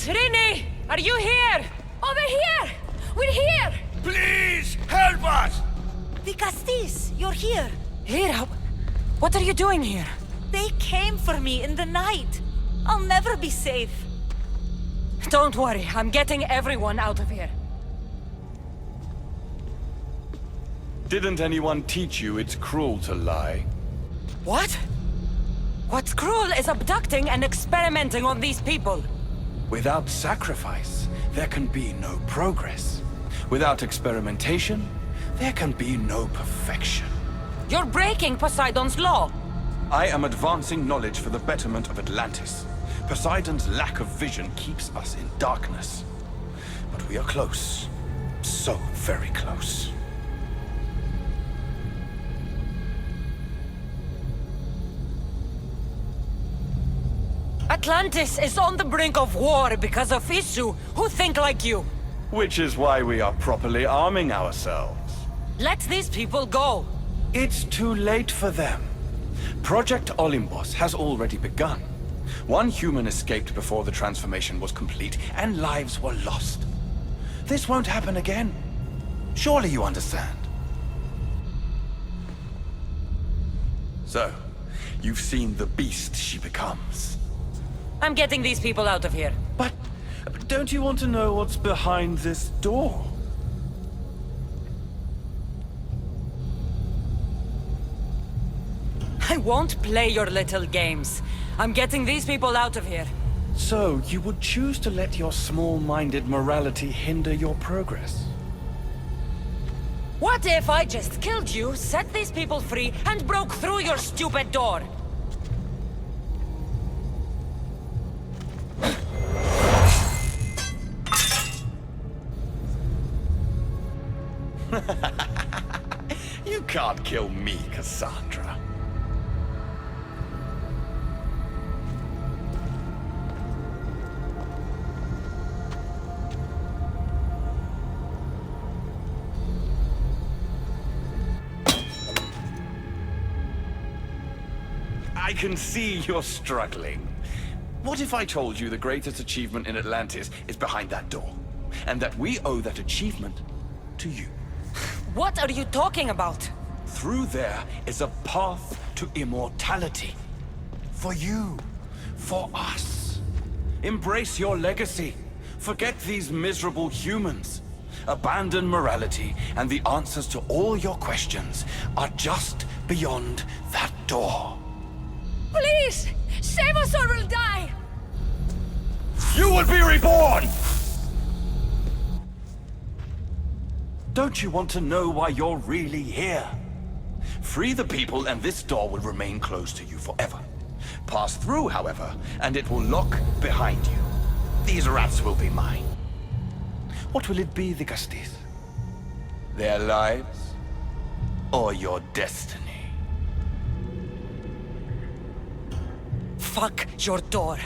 Rini! Are you here? Over here! We're here! Please, help us! The Castis, you're here. Here? What are you doing here? They came for me in the night. I'll never be safe. Don't worry, I'm getting everyone out of here. Didn't anyone teach you it's cruel to lie? What? What's cruel is abducting and experimenting on these people. Without sacrifice, there can be no progress. Without experimentation, there can be no perfection. You're breaking Poseidon's law. I am advancing knowledge for the betterment of Atlantis. Poseidon's lack of vision keeps us in darkness. But we are close. So very close. Atlantis is on the brink of war because of Isu, who think like you. Which is why we are properly arming ourselves. Let these people go. It's too late for them. Project Olympus has already begun. One human escaped before the transformation was complete, and lives were lost. This won't happen again. Surely you understand. So, you've seen the beast she becomes. I'm getting these people out of here. But don't you want to know what's behind this door? I won't play your little games. I'm getting these people out of here. So, you would choose to let your small-minded morality hinder your progress? What if I just killed you, set these people free, and broke through your stupid door? You can't kill me, Cassandra. I can see you're struggling. What if I told you the greatest achievement in Atlantis is behind that door? And that we owe that achievement to you? What are you talking about? Through there is a path to immortality. For you. For us. Embrace your legacy. Forget these miserable humans. Abandon morality, and the answers to all your questions are just beyond that door. Please! Save us or we'll die! You will be reborn! Don't you want to know why you're really here? Free the people and this door will remain closed to you forever. Pass through, however, and it will lock behind you. These rats will be mine. What will it be, the Castis? Their lives? Or your destiny? Fuck your door.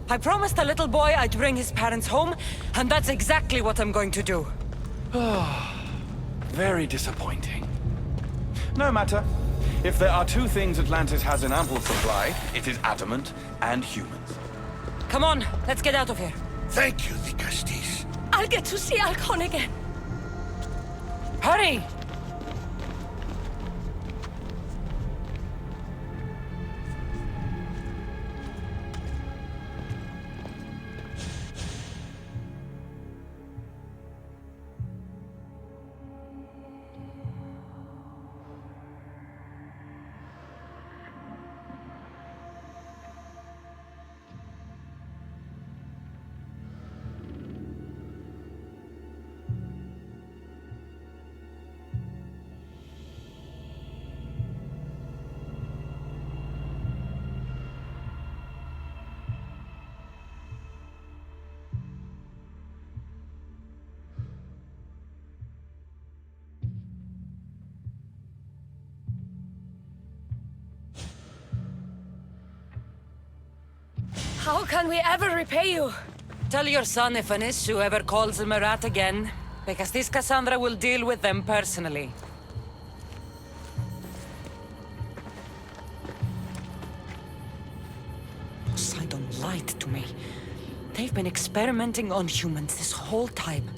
I promised the little boy I'd bring his parents home, and that's exactly what I'm going to do. Very disappointing. No matter. If there are two things Atlantis has in ample supply, it is adamant and humans. Come on, let's get out of here. Thank you, the Castis. I'll get to see Alcon again. Hurry! How can we ever repay you? Tell your son if an issue ever calls the Marat again, because this Cassandra will deal with them personally. Poseidon lied to me. They've been experimenting on humans this whole time.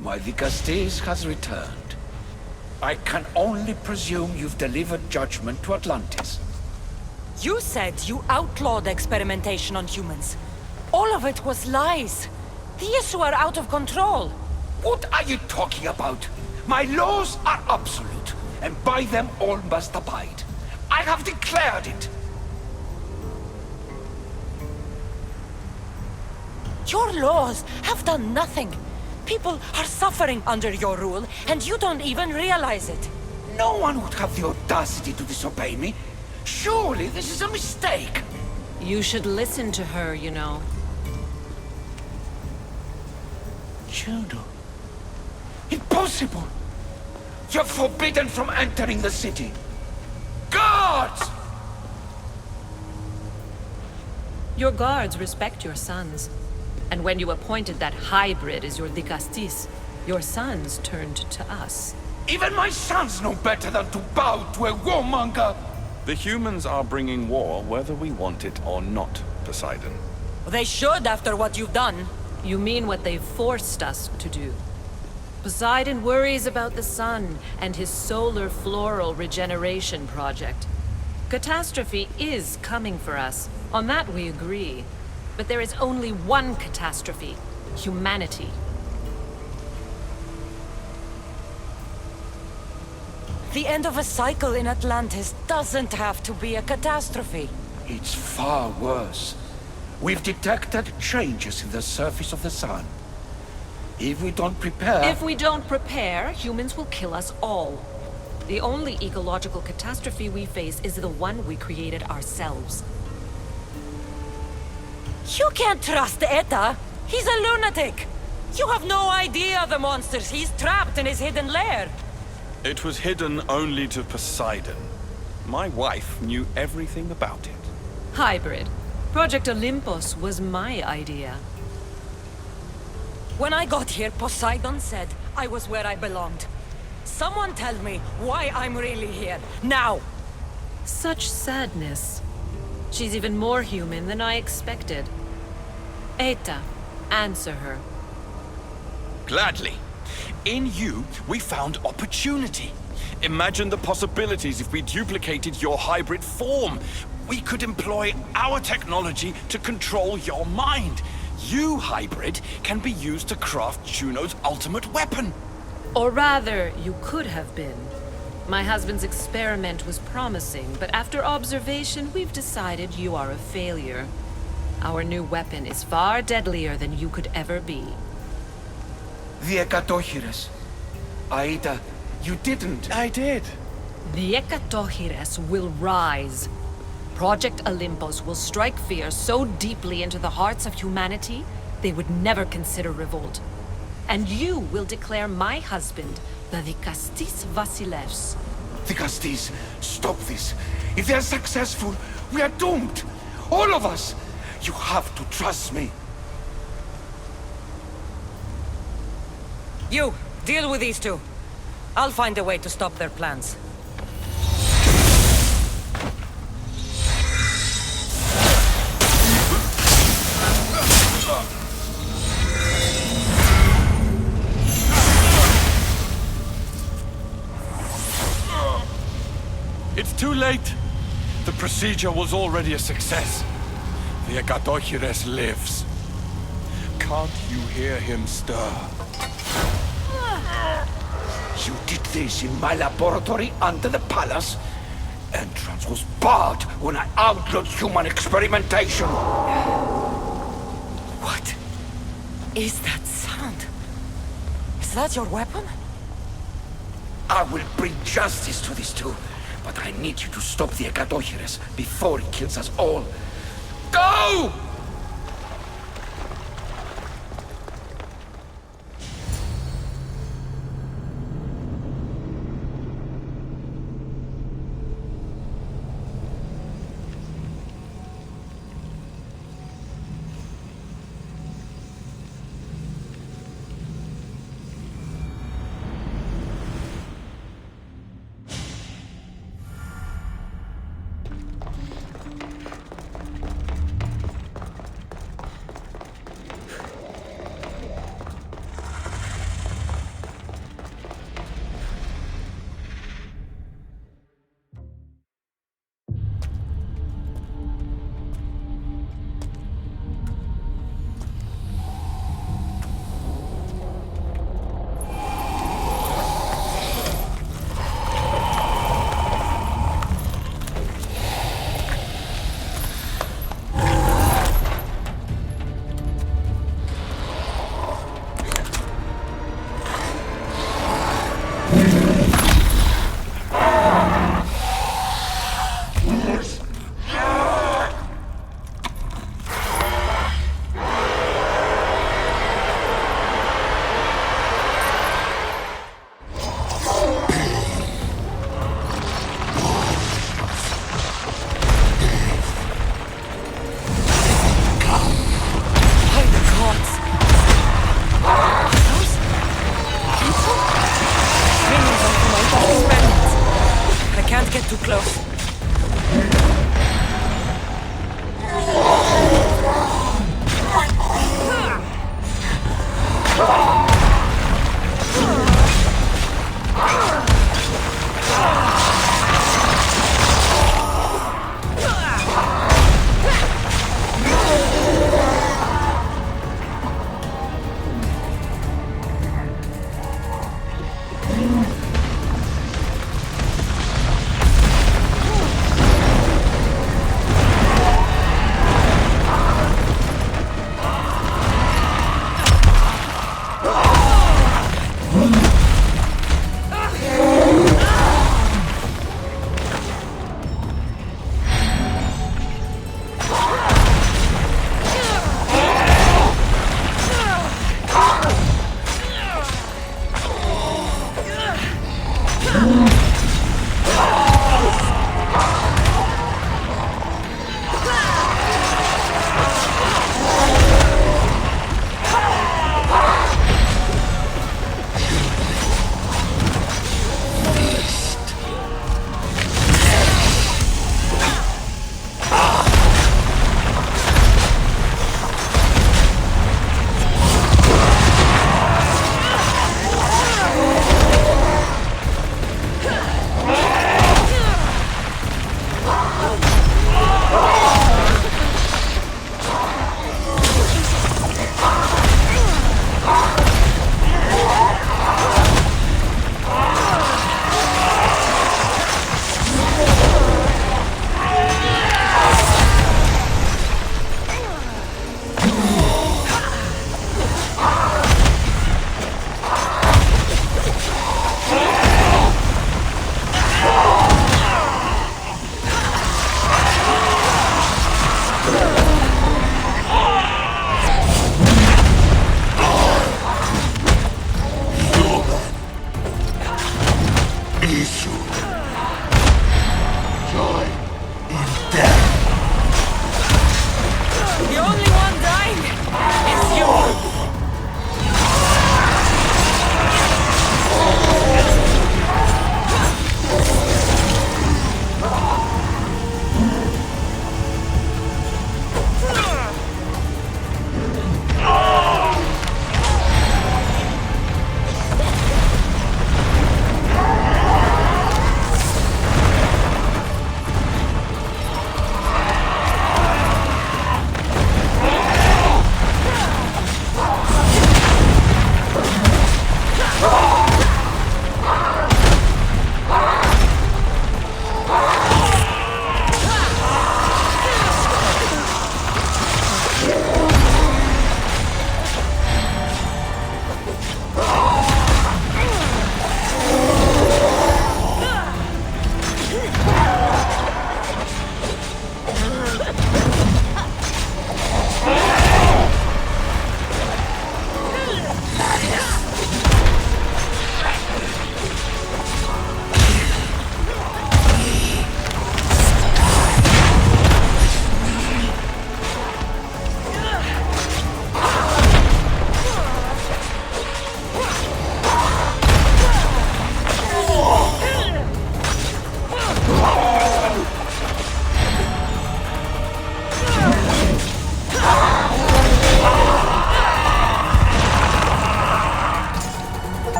Why, the Castis has returned. I can only presume you've delivered judgment to Atlantis. You said you outlawed experimentation on humans. All of it was lies. The issue are out of control. What are you talking about? My laws are absolute, and by them all must abide. I have declared it. Your laws have done nothing. People are suffering under your rule, and you don't even realize it. No one would have the audacity to disobey me. Surely this is a mistake. You should listen to her, you know. Juno. Impossible! You're forbidden from entering the city. Guards! Your guards respect your sons. And when you appointed that hybrid as your Dicastis, your sons turned to us. Even my sons know better than to bow to a warmonger! The humans are bringing war whether we want it or not, Poseidon. They should after what you've done. You mean what they've forced us to do. Poseidon worries about the sun and his solar floral regeneration project. Catastrophe is coming for us. On that we agree. But there is only one catastrophe: humanity. The end of a cycle in Atlantis doesn't have to be a catastrophe. It's far worse. We've detected changes in the surface of the sun. If we don't prepare... If we don't prepare, humans will kill us all. The only ecological catastrophe we face is the one we created ourselves. You can't trust Eta. He's a lunatic. You have no idea the monsters he's trapped in his hidden lair. It was hidden only to Poseidon. My wife knew everything about it. Hybrid. Project Olympus was my idea. When I got here, Poseidon said I was where I belonged. Someone tell me why I'm really here, now! Such sadness. She's even more human than I expected. Eta, answer her. Gladly. In you, we found opportunity. Imagine the possibilities if we duplicated your hybrid form. We could employ our technology to control your mind. You, hybrid, can be used to craft Juno's ultimate weapon. Or rather, you could have been. My husband's experiment was promising, but after observation, we've decided you are a failure. Our new weapon is far deadlier than you could ever be. The Ekatochires. Aida, you didn't. I did. The Ekatochires will rise. Project Olympus will strike fear so deeply into the hearts of humanity, they would never consider revolt. And you will declare my husband the Vikastis Vasilevs. Vikastis, stop this. If they're successful, we are doomed. All of us. You have to trust me. You, deal with these two. I'll find a way to stop their plans. It's too late. The procedure was already a success. The Ekatochires lives. Can't you hear him stir? You did this in my laboratory under the palace. Entrance was barred when I outlawed human experimentation. What is that sound? Is that your weapon? I will bring justice to these two, but I need you to stop the Ekatochires before he kills us all. Go!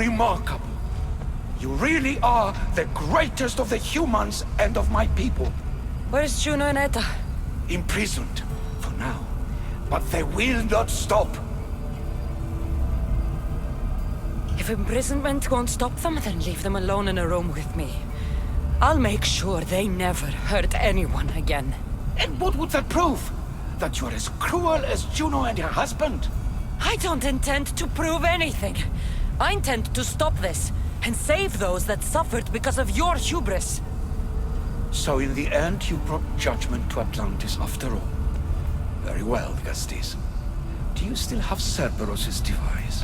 remarkable. You really are the greatest of the humans and of my people. Where's Juno and Etta? Imprisoned, for now. But they will not stop. If imprisonment won't stop them, then leave them alone in a room with me. I'll make sure they never hurt anyone again. And what would that prove? That you're as cruel as Juno and her husband? I don't intend to prove anything. I intend to stop this, and save those that suffered because of your hubris. So in the end, you brought judgment to Atlantis after all. Very well, Gastis. Do you still have Cerberus' device?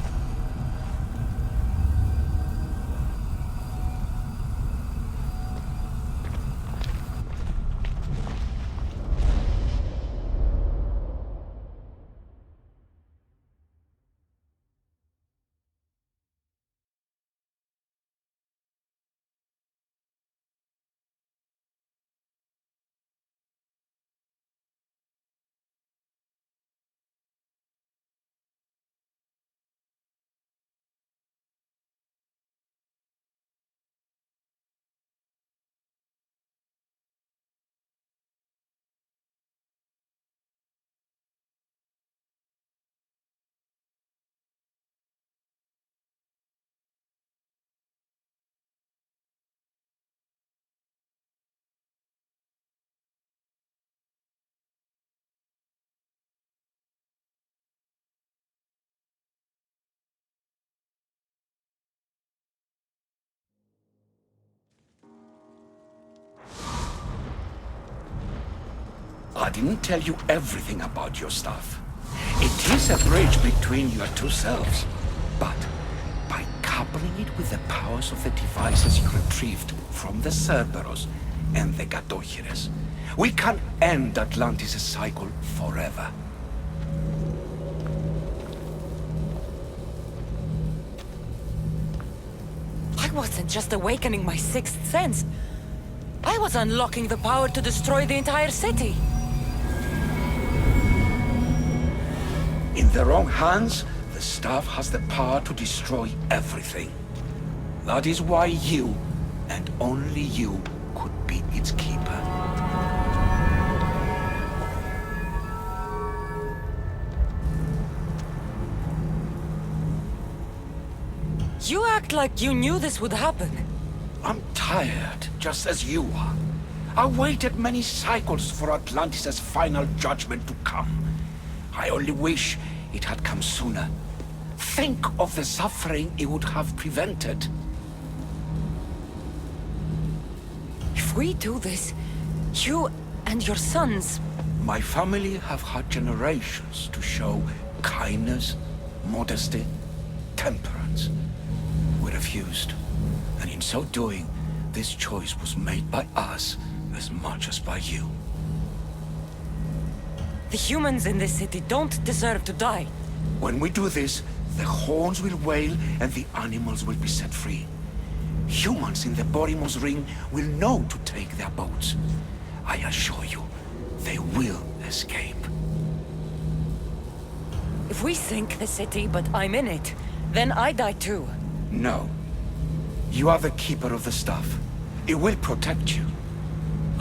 I didn't tell you everything about your stuff. It is a bridge between your two selves. But by coupling it with the powers of the devices you retrieved from the Cerberus and the Gatohires, we can end Atlantis' cycle forever. I wasn't just awakening my sixth sense. I was unlocking the power to destroy the entire city. In the wrong hands, the staff has the power to destroy everything. That is why you, and only you, could be its keeper. You act like you knew this would happen. I'm tired, just as you are. I waited many cycles for Atlantis' final judgment to come. I only wish it had come sooner. Think of the suffering it would have prevented. If we do this, you and your sons... My family have had generations to show kindness, modesty, temperance. We refused. And in so doing, this choice was made by us as much as by you. The humans in this city don't deserve to die. When we do this, the horns will wail and the animals will be set free. Humans in the Borymos Ring will know to take their boats. I assure you, they will escape. If we sink the city, but I'm in it, then I die too. No. You are the keeper of the stuff. It will protect you.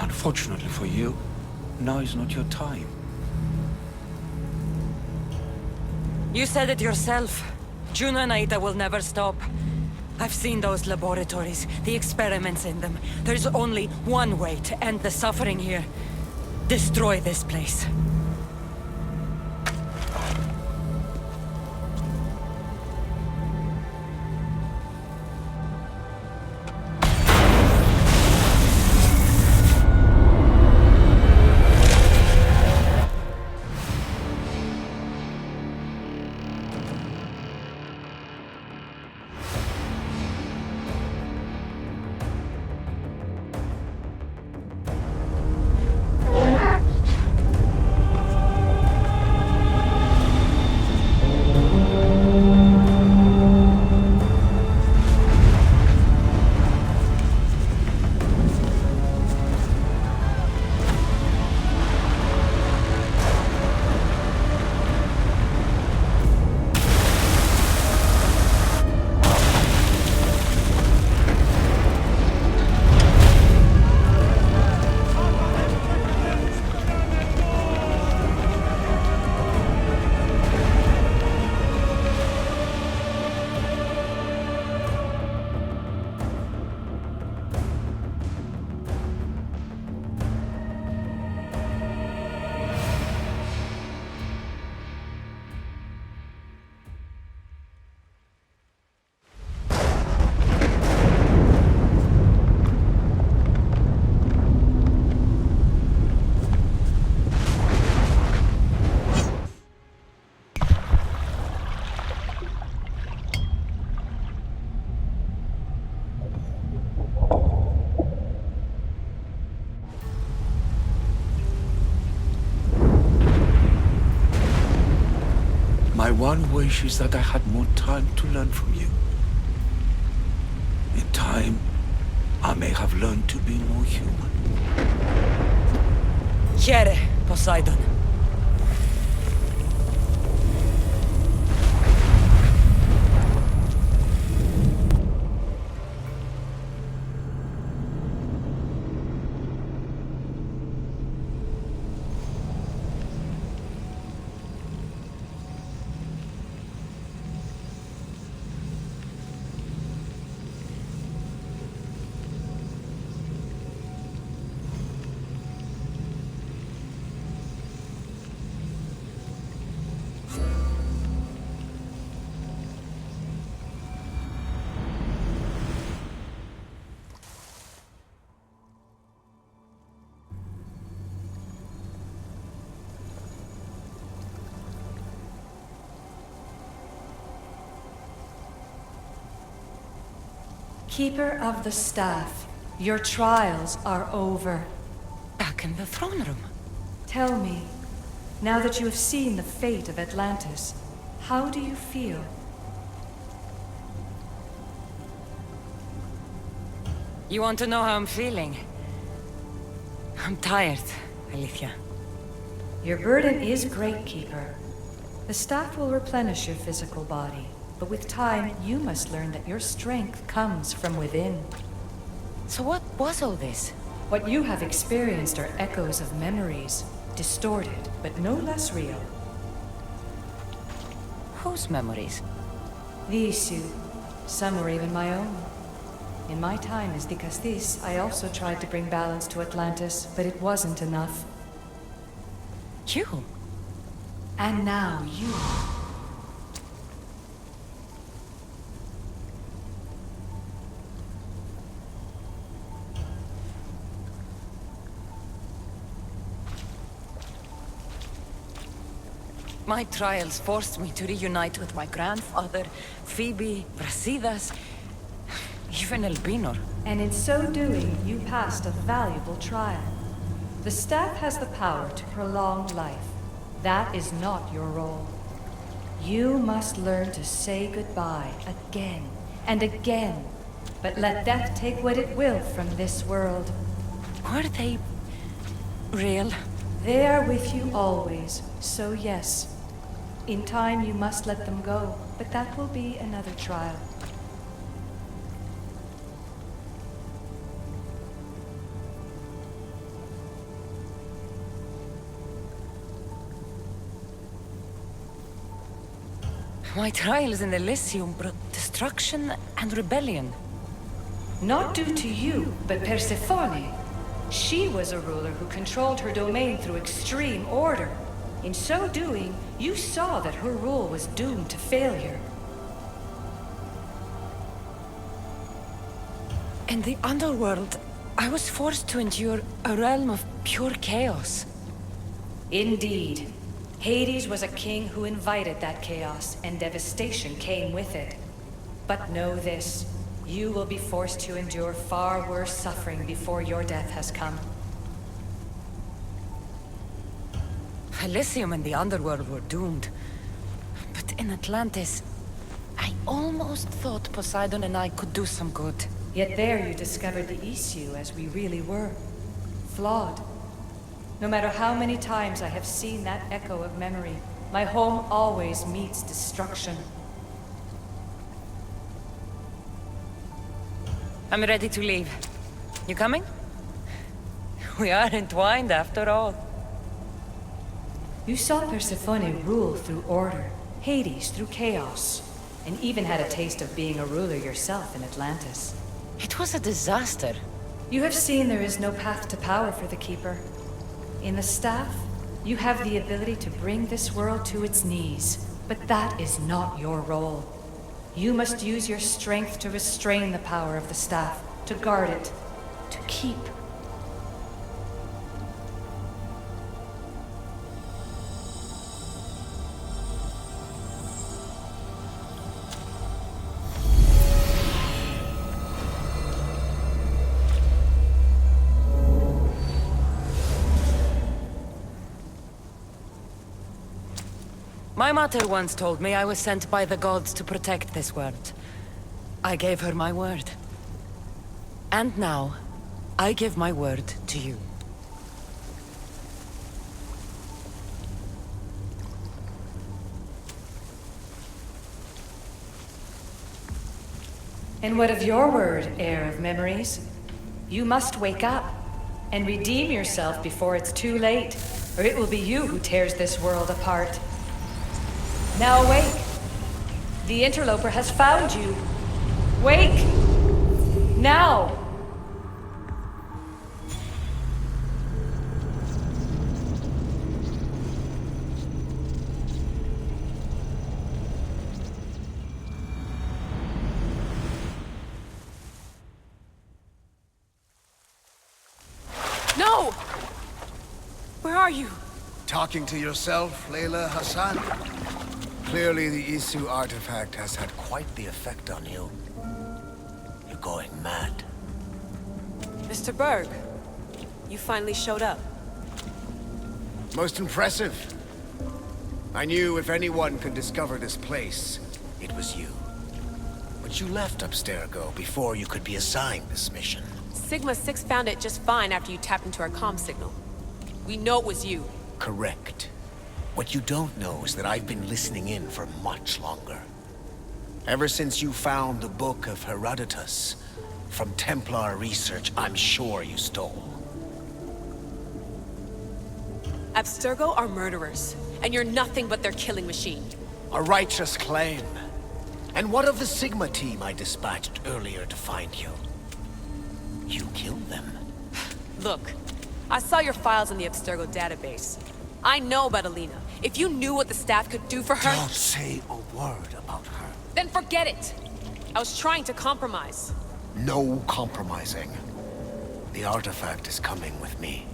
Unfortunately for you, now is not your time. You said it yourself. Juno and Aida will never stop. I've seen those laboratories, the experiments in them. There's only one way to end the suffering here. Destroy this place. My one wish is that I had more time to learn from you. In time, I may have learned to be more human. Here, Poseidon. Keeper of the Staff, your trials are over. Back in the throne room. Tell me, now that you have seen the fate of Atlantis, how do you feel? You want to know how I'm feeling? I'm tired, Alethea. Your burden is great, Keeper. The Staff will replenish your physical body, but with time, you must learn that your strength comes from within. So what was all this? What you have experienced are echoes of memories, distorted, but no less real. Whose memories? The issue. Some were even my own. In my time as Dikastis, I also tried to bring balance to Atlantis, but it wasn't enough. You? And now you. My trials forced me to reunite with my grandfather, Phoebe, Brasidas, even Elbinor. And in so doing, you passed a valuable trial. The Staff has the power to prolong life. That is not your role. You must learn to say goodbye again and again, but let death take what it will from this world. Were they real? They are with you always, so yes. In time you must let them go, but that will be another trial. My trials in Elysium brought destruction and rebellion. Not due to you, but Persephone. She was a ruler who controlled her domain through extreme order. In so doing, you saw that her rule was doomed to failure. In the underworld, I was forced to endure a realm of pure chaos. Indeed. Hades was a king who invited that chaos, and devastation came with it. But know this, you will be forced to endure far worse suffering before your death has come. Elysium and the underworld were doomed. But in Atlantis, I almost thought Poseidon and I could do some good. Yet there you discovered the issue as we really were. Flawed. No matter how many times I have seen that echo of memory, my home always meets destruction. I'm ready to leave. You coming? We are entwined after all. You saw Persephone rule through order, Hades through chaos, and even had a taste of being a ruler yourself in Atlantis. It was a disaster. You have seen there is no path to power for the Keeper. In the Staff, you have the ability to bring this world to its knees, but that is not your role. You must use your strength to restrain the power of the Staff, to guard it, to keep. My mother once told me I was sent by the gods to protect this world. I gave her my word. And now, I give my word to you. And what of your word, heir of memories? You must wake up and redeem yourself before it's too late, or it will be you who tears this world apart. Now awake. The interloper has found you. Wake! Now! No! Where are you? Talking to yourself, Layla Hassan? Clearly the Isu artifact has had quite the effect on you. You're going mad. Mr. Berg, you finally showed up. Most impressive. I knew if anyone could discover this place, it was you. But you left Abstergo before you could be assigned this mission. Sigma 6 found it just fine after you tapped into our comm signal. We know it was you. Correct. What you don't know is that I've been listening in for much longer. Ever since you found the Book of Herodotus, from Templar research I'm sure you stole. Abstergo are murderers, and you're nothing but their killing machine. A righteous claim. And what of the Sigma team I dispatched earlier to find you? You killed them. Look, I saw your files in the Abstergo database. I know about Alina. If you knew what the staff could do for her... Don't say a word about her. Then forget it! I was trying to compromise. No compromising. The artifact is coming with me.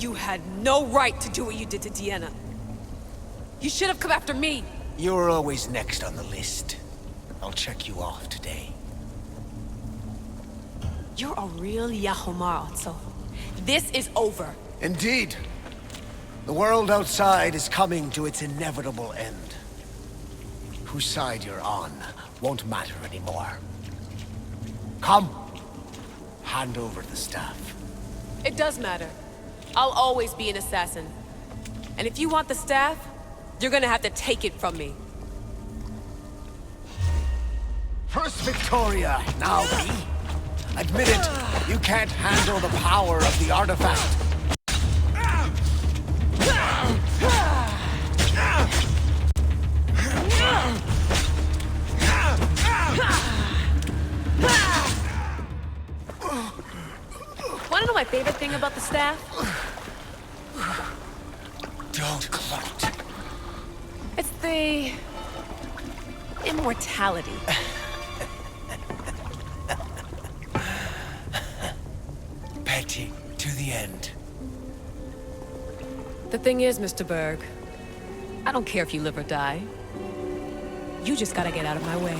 You had no right to do what you did to Deanna. You should have come after me. You're always next on the list. I'll check you off today. You're a real Yahomar, so this is over. Indeed. The world outside is coming to its inevitable end. Whose side you're on won't matter anymore. Come. Hand over the staff. It does matter. I'll always be an assassin. And if you want the staff, you're gonna have to take it from me. First Victoria, now me. Admit it, you can't handle the power of the artifact. Wanna know my favorite thing about the staff? Don't gloat. It's the... immortality. Petty to the end. The thing is, Mr. Berg, I don't care if you live or die. You just gotta get out of my way.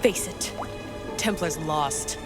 Face it, Templar's lost.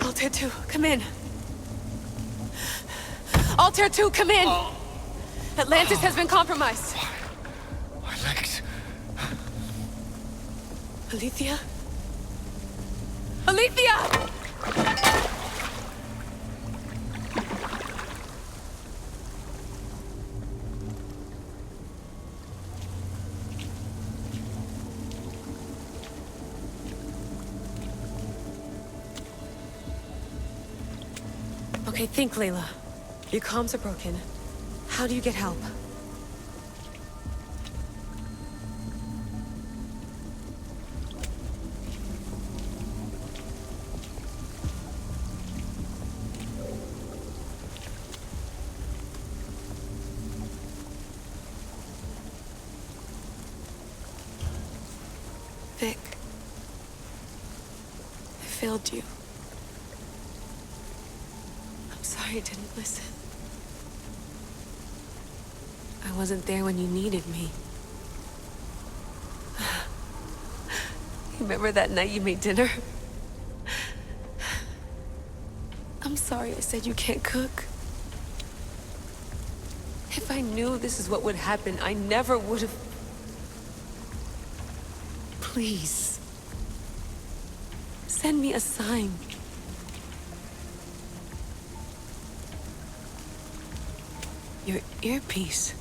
Altair 2, come in. Altair 2, come in! Atlantis has been compromised. My legs. Alethea? Alethea! Okay, think, Layla. Your comms are broken. How do you get help? Vic, I failed you. I'm sorry I didn't listen. I wasn't there when you needed me. Remember that night you made dinner? I'm sorry I said you can't cook. If I knew this is what would happen, I never would have... Please. Send me a sign. Your earpiece.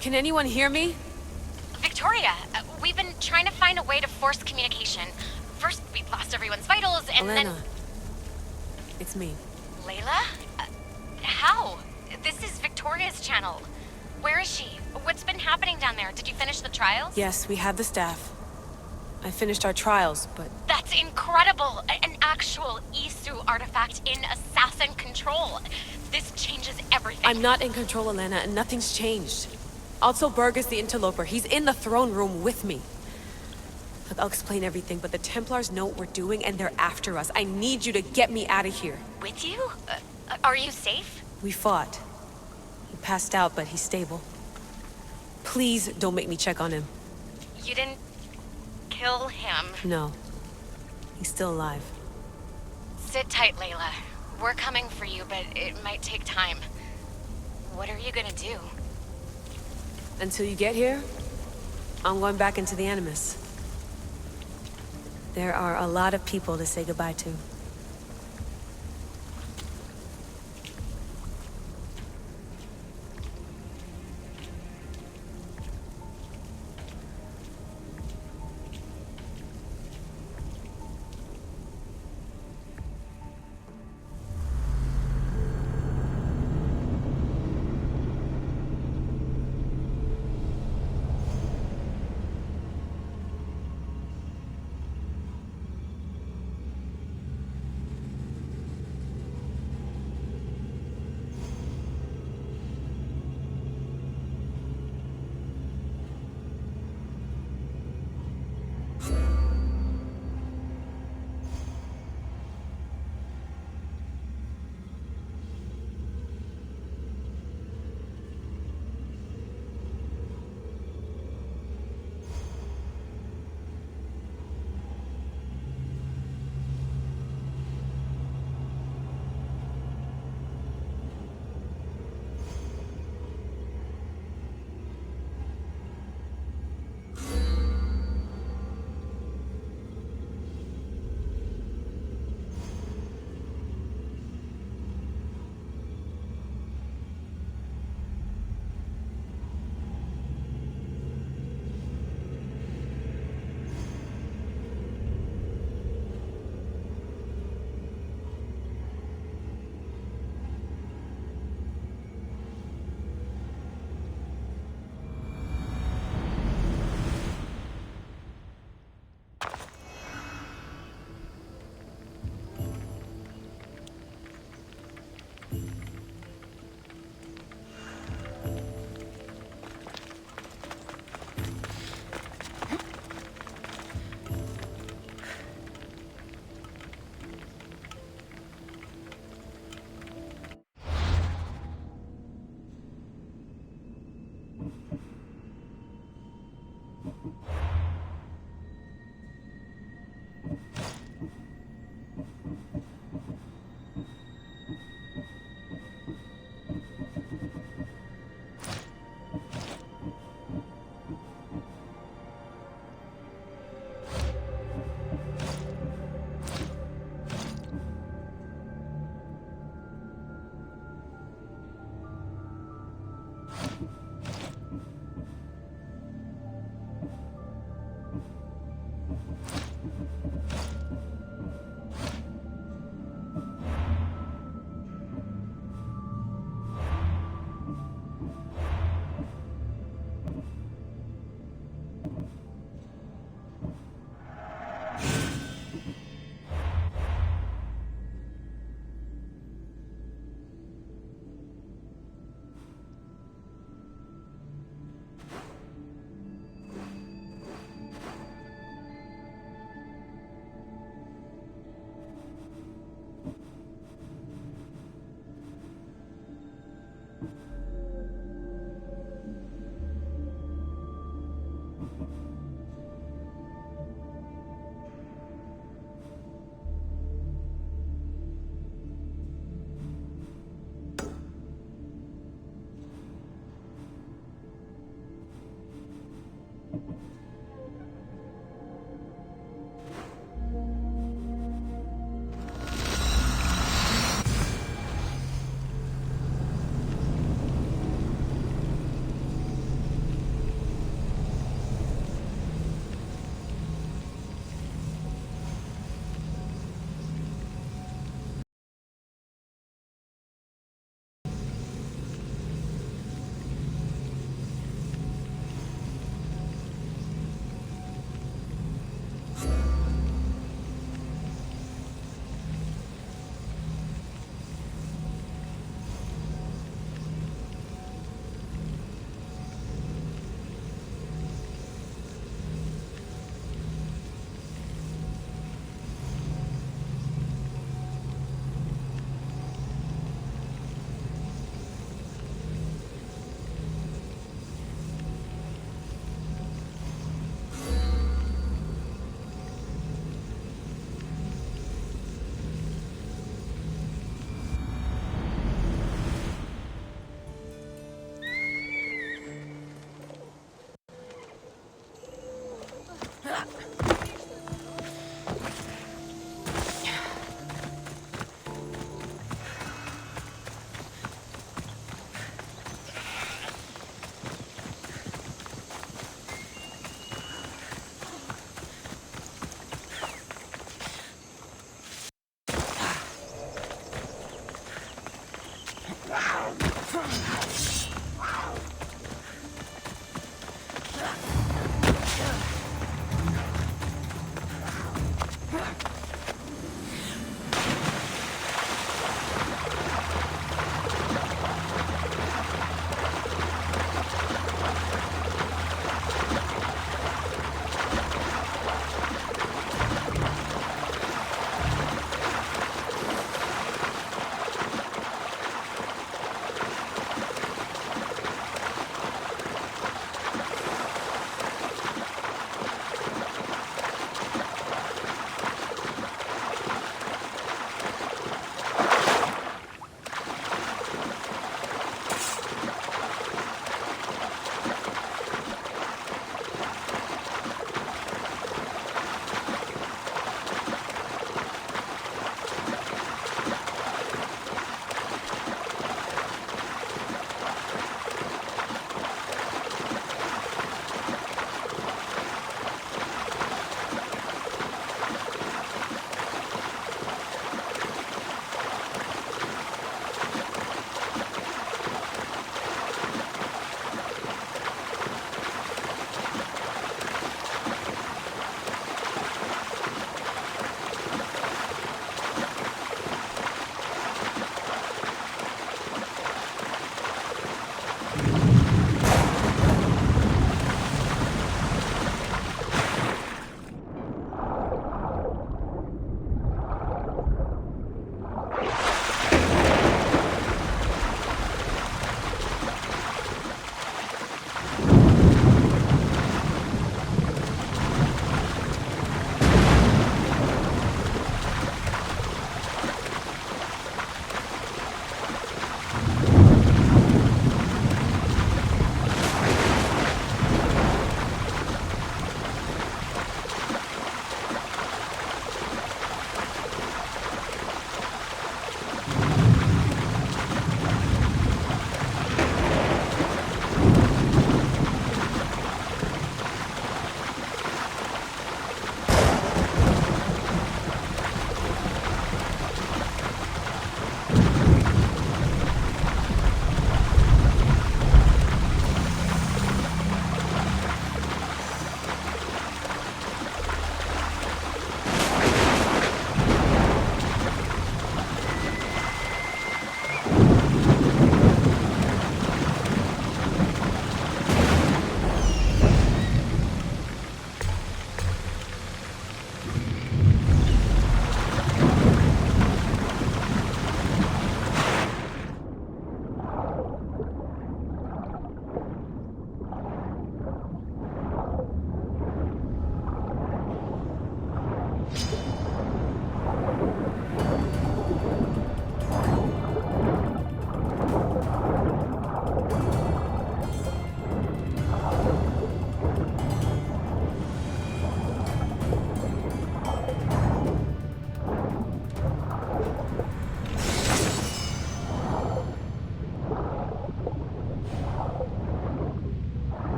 Can anyone hear me? Victoria, we've been trying to find a way to force communication. First, we lost everyone's vitals, and Elena. then... It's me. Layla? How? This is Victoria's channel. Where is she? What's been happening down there? Did you finish the trials? Yes, we have the staff. I finished our trials, but... That's incredible! An actual Isu artifact in assassin control. This changes everything. I'm not in control, Elena, and nothing's changed. Also, Burgess the interloper. He's in the throne room with me. Look, I'll explain everything, but the Templars know what we're doing, and they're after us. I need you to get me out of here. With you? Are you safe? We fought. He passed out, but he's stable. Please don't make me check on him. You didn't kill him. No. He's still alive. Sit tight, Layla. We're coming for you, but it might take time. What are you gonna do? Until you get here, I'm going back into the Animus. There are a lot of people to say goodbye to.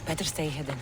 Better stay hidden.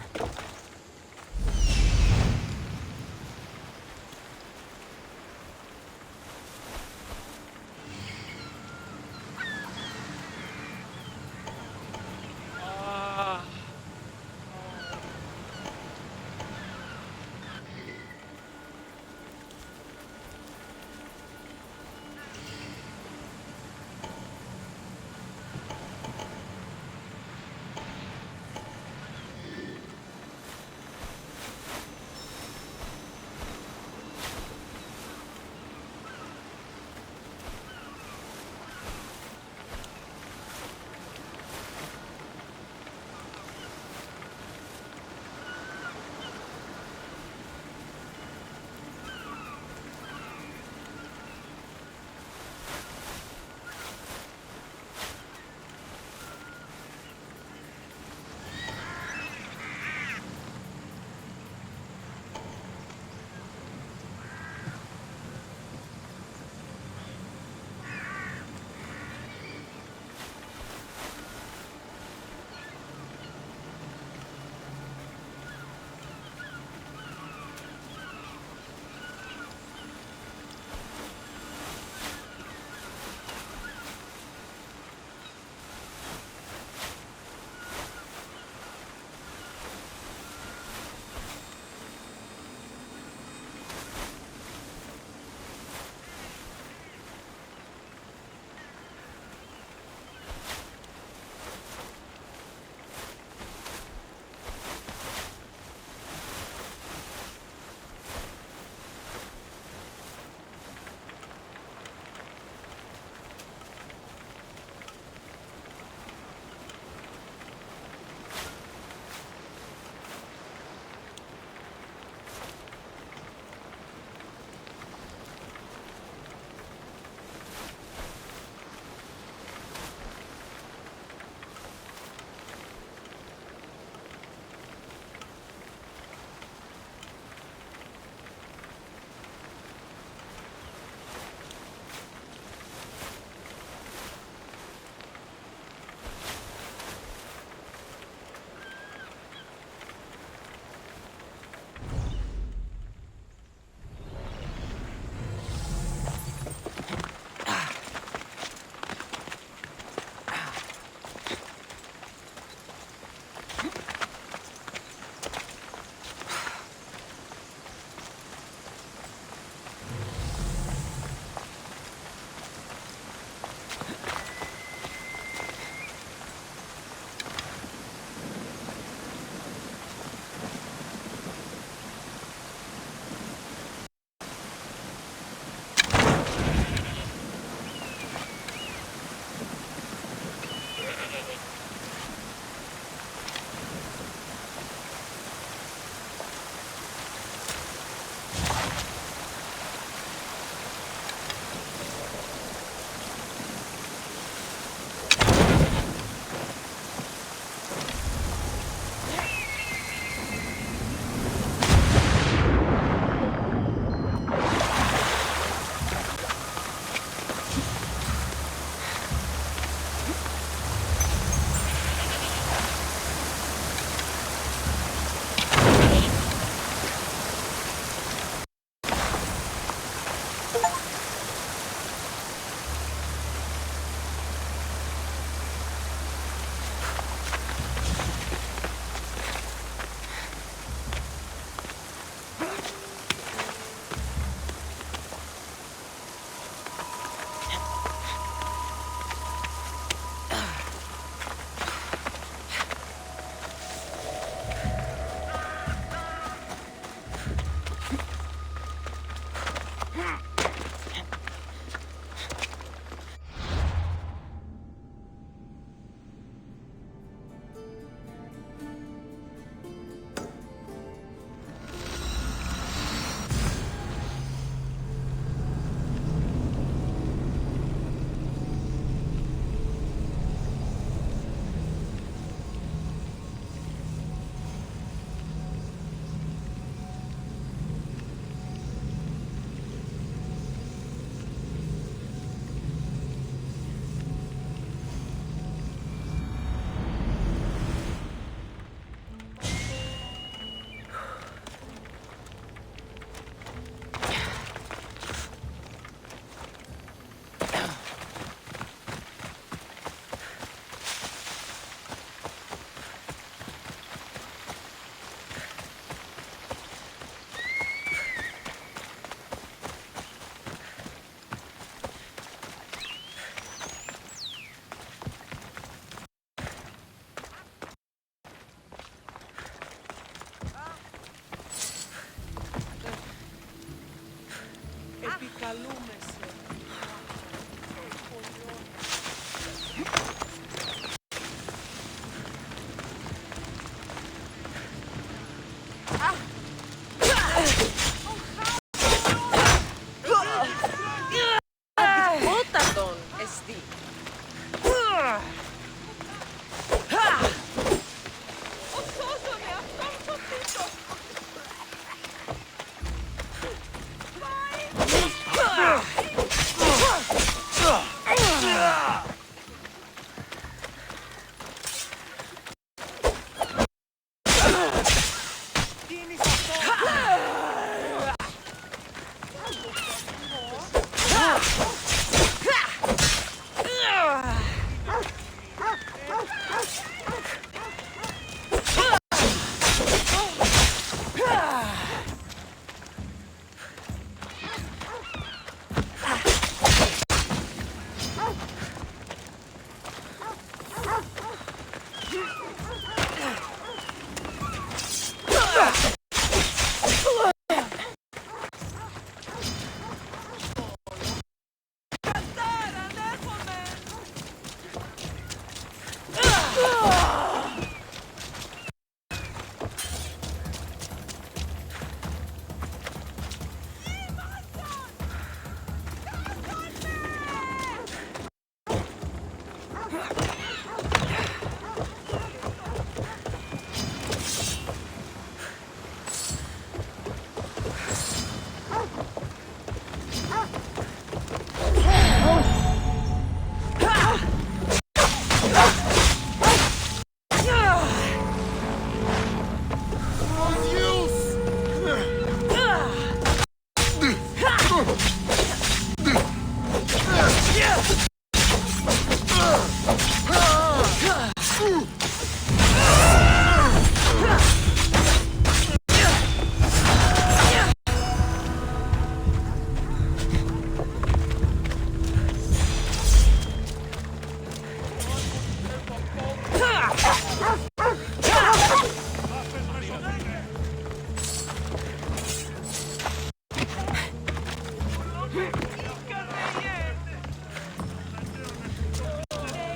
Μπότα τον, εστί.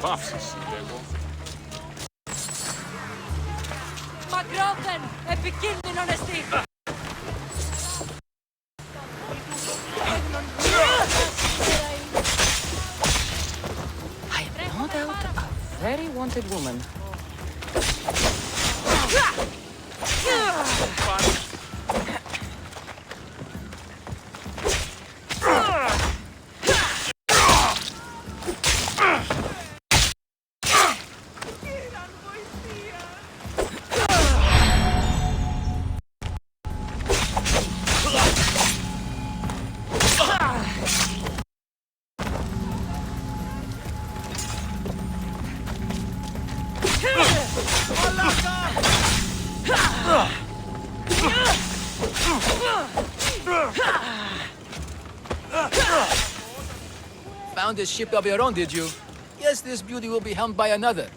Πάψεις, συλλέγω. Μακρόφεν, επικίνδυνο εστί. I brought out a very wanted woman. Found a ship of your own, did you? Yes, this beauty will be helmed by another.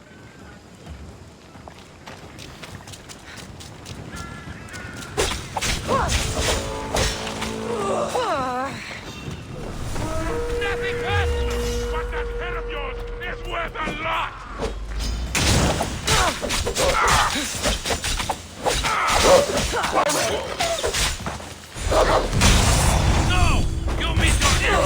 Nothing personal, but that head of yours is worth a lot! No! You missed your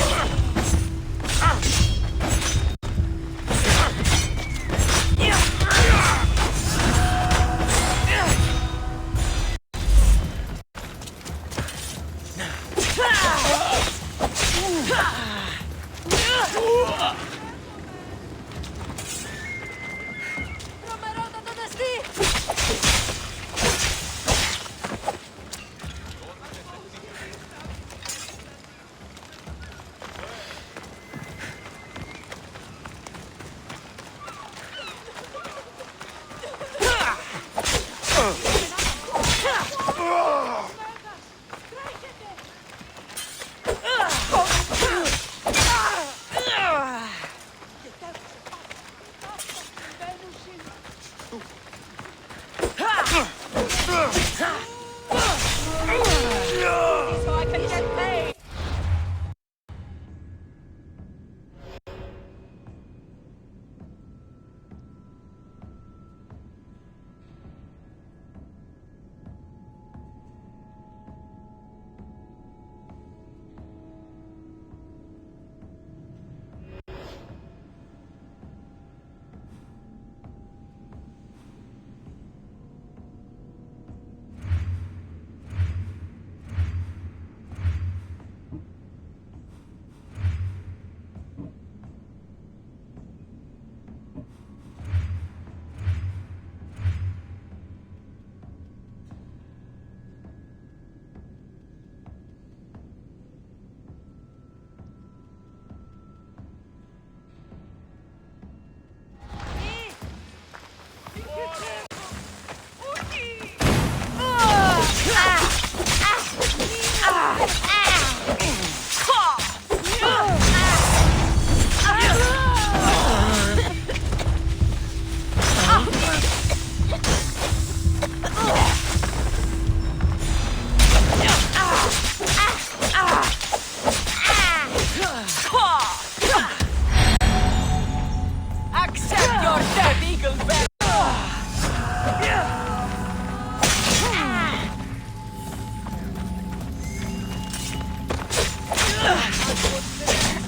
Accept your death, Eagle Bear!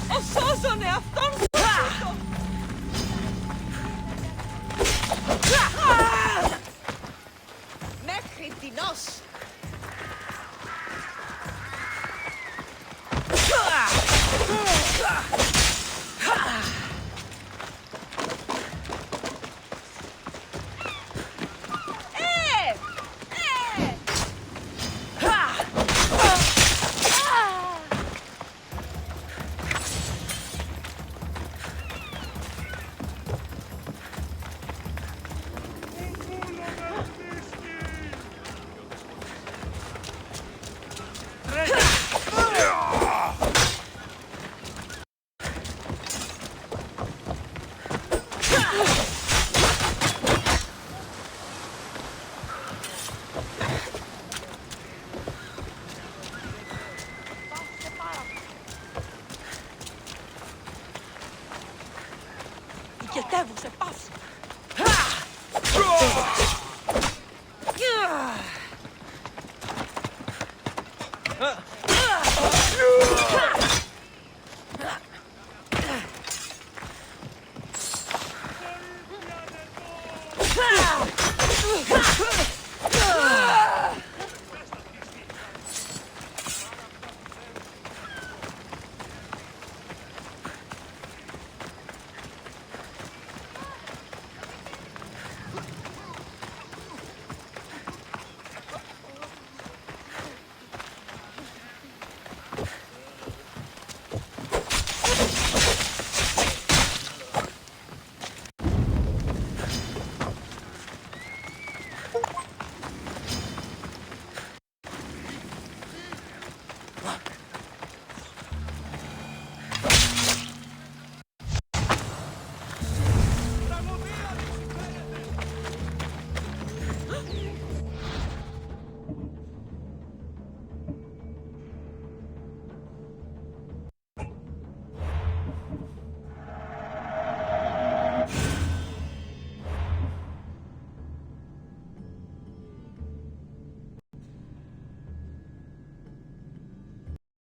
Ο σώζον εαυτόν σου! Μέχρι τινός! Οικετεύω σε παύση!